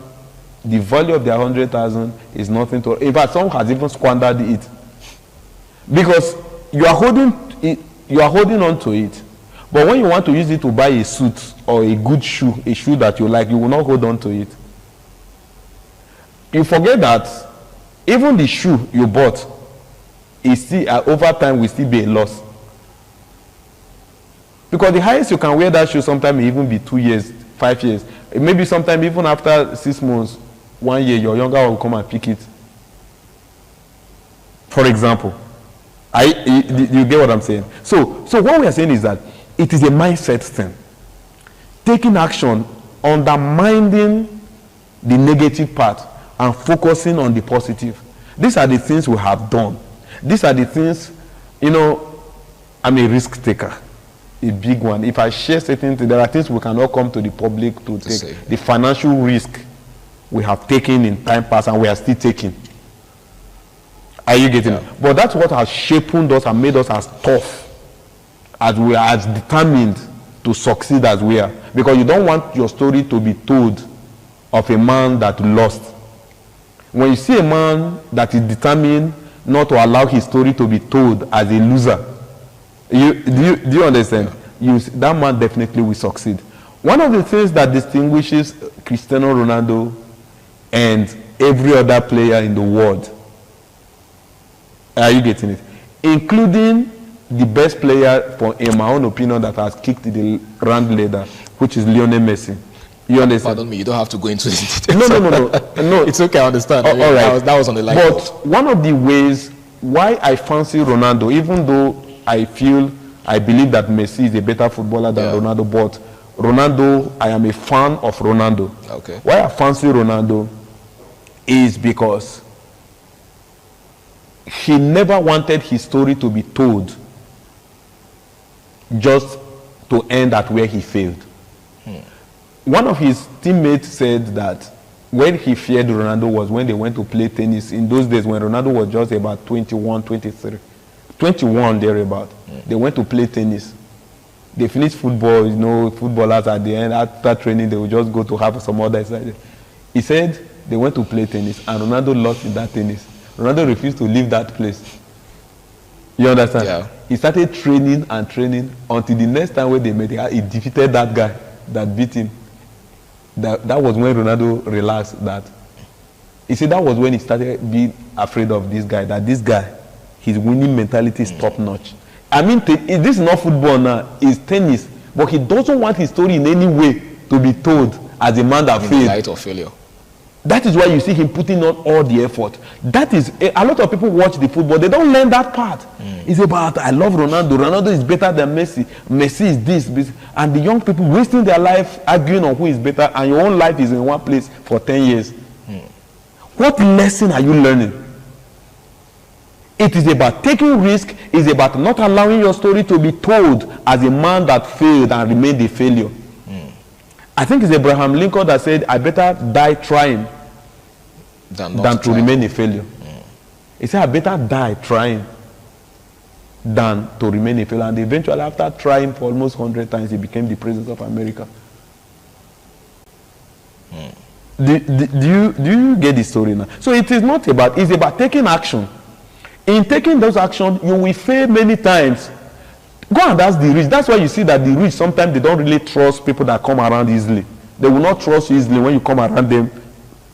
the value of their 100,000 is nothing to. In fact, some has even squandered it because you are holding on to it. But when you want to use it to buy a suit or a good shoe, a shoe that you like, you will not hold on to it. You forget that even the shoe you bought is still over time will still be a loss. Because the highest you can wear that shoe sometimes may even be 2 years, 5 years. Maybe sometime even after 6 months, 1 year, your younger one will come and pick it. For example. You get what I'm saying? So what we are saying is that it is a mindset thing. Taking action, undermining the negative part and focusing on the positive. These are the things we have done. These are the things, I'm a risk taker, a big one. If I share certain things, there are things we cannot come to the public to take. Say. The financial risk we have taken in time past and we are still taking. Are you getting it? But that's what has shaped us and made us as tough, as we are as determined to succeed as we are. Because you don't want your story to be told of a man that lost. When you see a man that is determined not to allow his story to be told as a loser, do you understand? That man definitely will succeed. One of the things that distinguishes Cristiano Ronaldo and every other player in the world, are you getting it? Including the best player, in my own opinion, that has kicked the round ladder, which is Lionel Messi. You understand? Pardon me, you don't have to go into the details. No. It's okay, I understand. All right. That was on the line. But one of the ways why I fancy Ronaldo, even though I believe that Messi is a better footballer than Ronaldo, but Ronaldo, I am a fan of Ronaldo. Okay. Why I fancy Ronaldo is because he never wanted his story to be told just to end at where he failed. One of his teammates said that when he feared Ronaldo was when they went to play tennis. In those days when Ronaldo was just about 21, 23. 21 thereabout. They went to play tennis. They finished football, footballers at the end, after training, they would just go to have some other exercise. He said they went to play tennis and Ronaldo lost in that tennis. Ronaldo refused to leave that place. You understand? Yeah. He started training and training until the next time when they met, he defeated that guy that beat him. That was when Ronaldo relaxed that. He said that was when he started being afraid of this guy, that this guy, his winning mentality is top notch. I mean, this is not football now, it's tennis. But he doesn't want his story in any way to be told as a man that failed. Light of failure. That is why you see him putting on all the effort. That is, a lot of people watch the football, they don't learn that part. It's about, I love Ronaldo. Ronaldo is better than Messi. Messi is this. And the young people wasting their life arguing on who is better, and your own life is in one place for 10 years. What lesson are you learning? It is about taking risk. It's about not allowing your story to be told as a man that failed and remained a failure. I think it's Abraham Lincoln that said, I better die trying than to remain a failure. He said, I better die trying than to remain a failure. And eventually, after trying for almost 100 times, he became the president of America. Do you get the story now? So it is not about, it's about taking action. In taking those actions, you will fail many times. Go and ask the rich. That's why you see that the rich, sometimes they don't really trust people that come around easily. They will not trust you easily when you come around them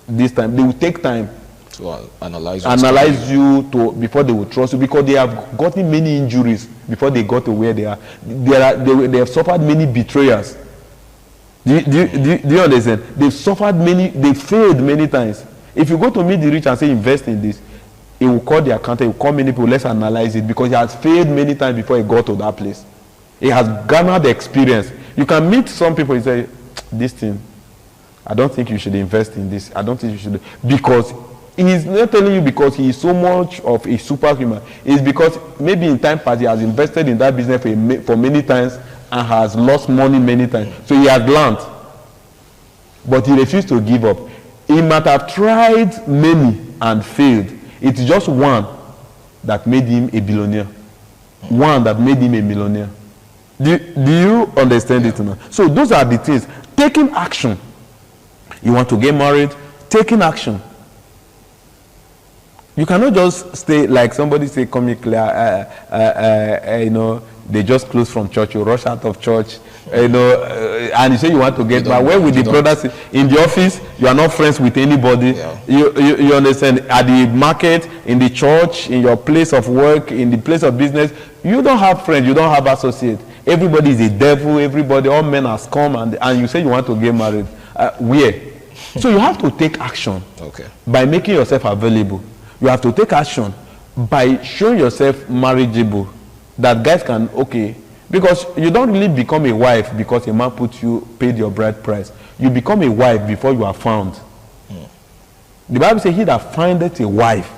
this time. They will take time to analyze you before they will trust you, because they have gotten many injuries before they got to where they are. They have suffered many betrayals. Do you understand? They've suffered many, they failed many times. If you go to meet the rich and say invest in this, he will call the accountant, he will call many people, let's analyze it, because he has failed many times before he got to that place. He has garnered the experience. You can meet some people and say, this thing, I don't think you should invest in this. I don't think you should. Because he is not telling you because he is so much of a superhuman. It's because maybe in time past he has invested in that business for many times and has lost money many times. So he has learned. But he refused to give up. He might have tried many and failed. It's just one that made him a billionaire. One that made him a millionaire. Do you understand it now? So those are the things. Taking action. You want to get married? Taking action. You cannot just stay like somebody say, come here, Claire, they just close from church, you rush out of church, and you say you want to get married. Where with the brothers in the office, you are not friends with anybody. You understand? At the market, in the church, in your place of work, in the place of business, you don't have friends, you don't have associates. Everybody is a devil, everybody, all men are scum, and you say you want to get married. Where? So you have to take action by making yourself available. You have to take action by showing yourself marriageable, that guys can, because you don't really become a wife because a man paid your bride price. You become a wife before you are found. The Bible says he that findeth a wife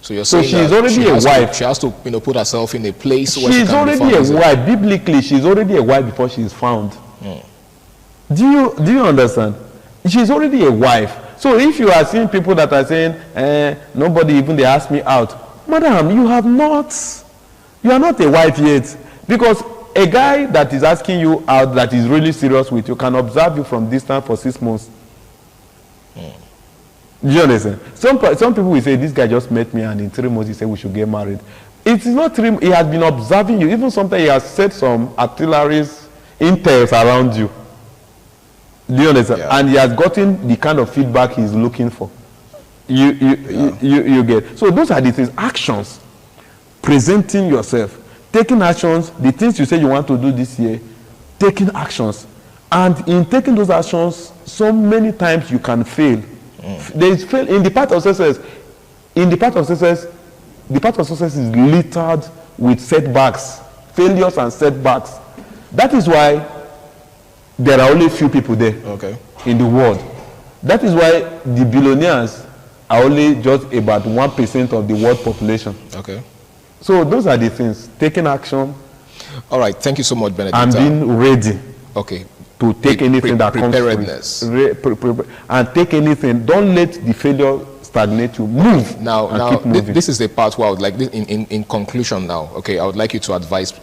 So you're So saying she's that already a wife. She has to, put herself in a place where she She's can be already found a easily. wife. Biblically, she's already a wife before she's found. Do you understand? She's already a wife. So if you are seeing people that are saying, nobody even they ask me out, madam, you are not a wife yet. Because a guy that is asking you out, that is really serious with you, can observe you from distance for 6 months. Do you understand? Some people will say, this guy just met me and in 3 months he said we should get married. It is not 3 months. He has been observing you. Even sometimes he has set some artilleries, intels around you. Do you understand? Yeah. And he has gotten the kind of feedback he's looking for. You get. So those are the things. Actions. Presenting yourself. Taking actions. The things you say you want to do this year. Taking actions. And in taking those actions, so many times you can fail. There is fail in the path of success. In the path of success, the path of success is littered with setbacks, failures and setbacks. That is why there are only few people there in the world. That is why the billionaires are only just about 1% of the world population. Okay. So those are the things. Taking action. All right. Thank you so much, Benedict. And being ready. Okay. To take anything that comes free. And take anything. Don't let the failure stagnate you. Move. Now this is the part where I would like, in conclusion now, okay, I would like you to advise,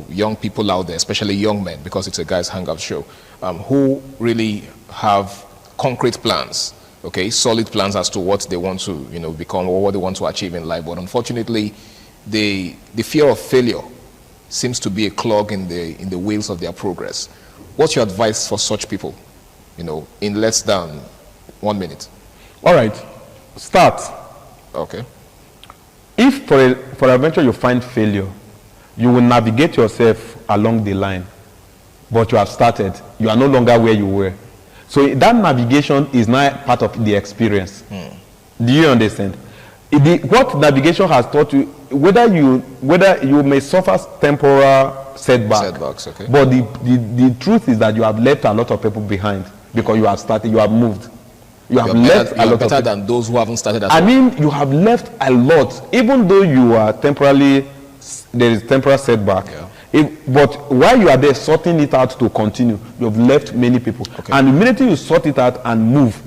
young people out there, especially young men, because it's a guys hangout show, who really have concrete plans, okay, solid plans as to what they want to, become or what they want to achieve in life. But unfortunately, the fear of failure seems to be a clog in the wheels of their progress. What's your advice for such people, in less than 1 minute? All right. Start. Okay. If for a venture you find failure, you will navigate yourself along the line. But you have started. You are no longer where you were. So that navigation is now part of the experience. Do you understand? What navigation has taught you, whether you may suffer temporal setbacks, okay. But the truth is that you have left a lot of people behind because you have started, you have moved. You have left a lot of better than those who haven't started. I mean, you have left a lot, even though you are temporarily, there is temporal setback. But while you are there sorting it out to continue, you have left many people. Okay. And immediately you sort it out and move,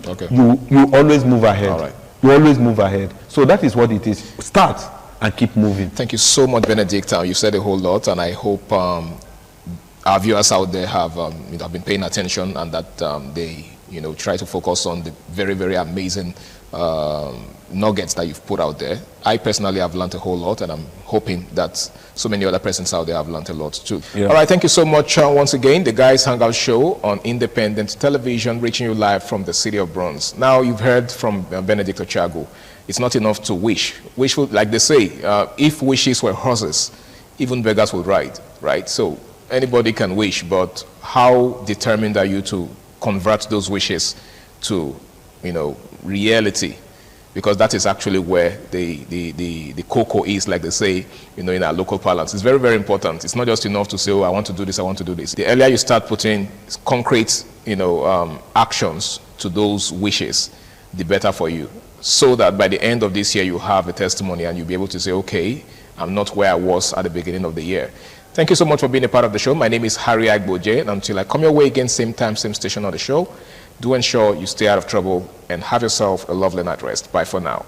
you always move ahead. All right. You always move ahead. So that is what it is. Start and keep moving. Thank you so much, Benedict. You said a whole lot, and I hope our viewers out there have been paying attention, and that they try to focus on the very, very amazing nuggets that you've put out there. I personally have learned a whole lot, and I'm hoping that so many other persons out there have learned a lot too. Yeah. All right, thank you so much once again. The Guys Hangout Show on Independent Television, reaching you live from the city of Bronx. Now, you've heard from Benedict Ochago. It's not enough to wish. Wishful, like they say, if wishes were horses, even beggars would ride, right? So anybody can wish, but how determined are you to convert those wishes to, reality? Because that is actually where the cocoa is, like they say, in our local parlance. It's very, very important. It's not just enough to say, oh, I want to do this, I want to do this. The earlier you start putting concrete, actions to those wishes, the better for you. So that by the end of this year, you have a testimony and you'll be able to say, okay, I'm not where I was at the beginning of the year. Thank you so much for being a part of the show. My name is Harry Agboje, and until I come your way again, same time, same station on the show, do ensure you stay out of trouble and have yourself a lovely night rest. Bye for now.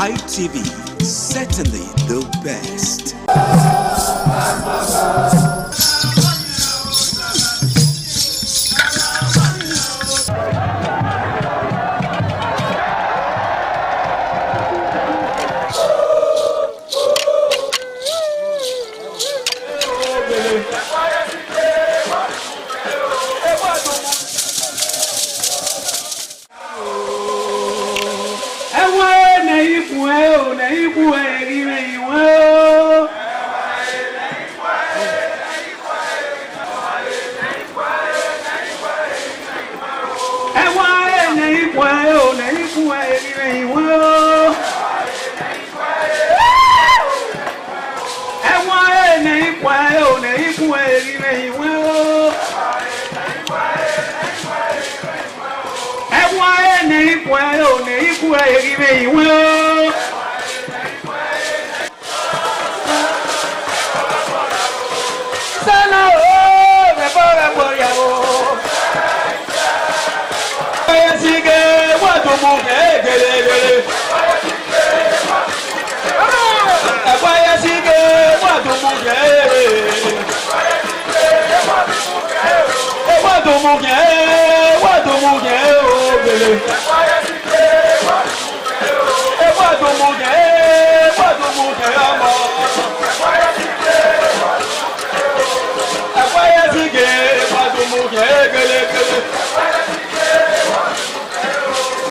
ITV, certainly the best. What do you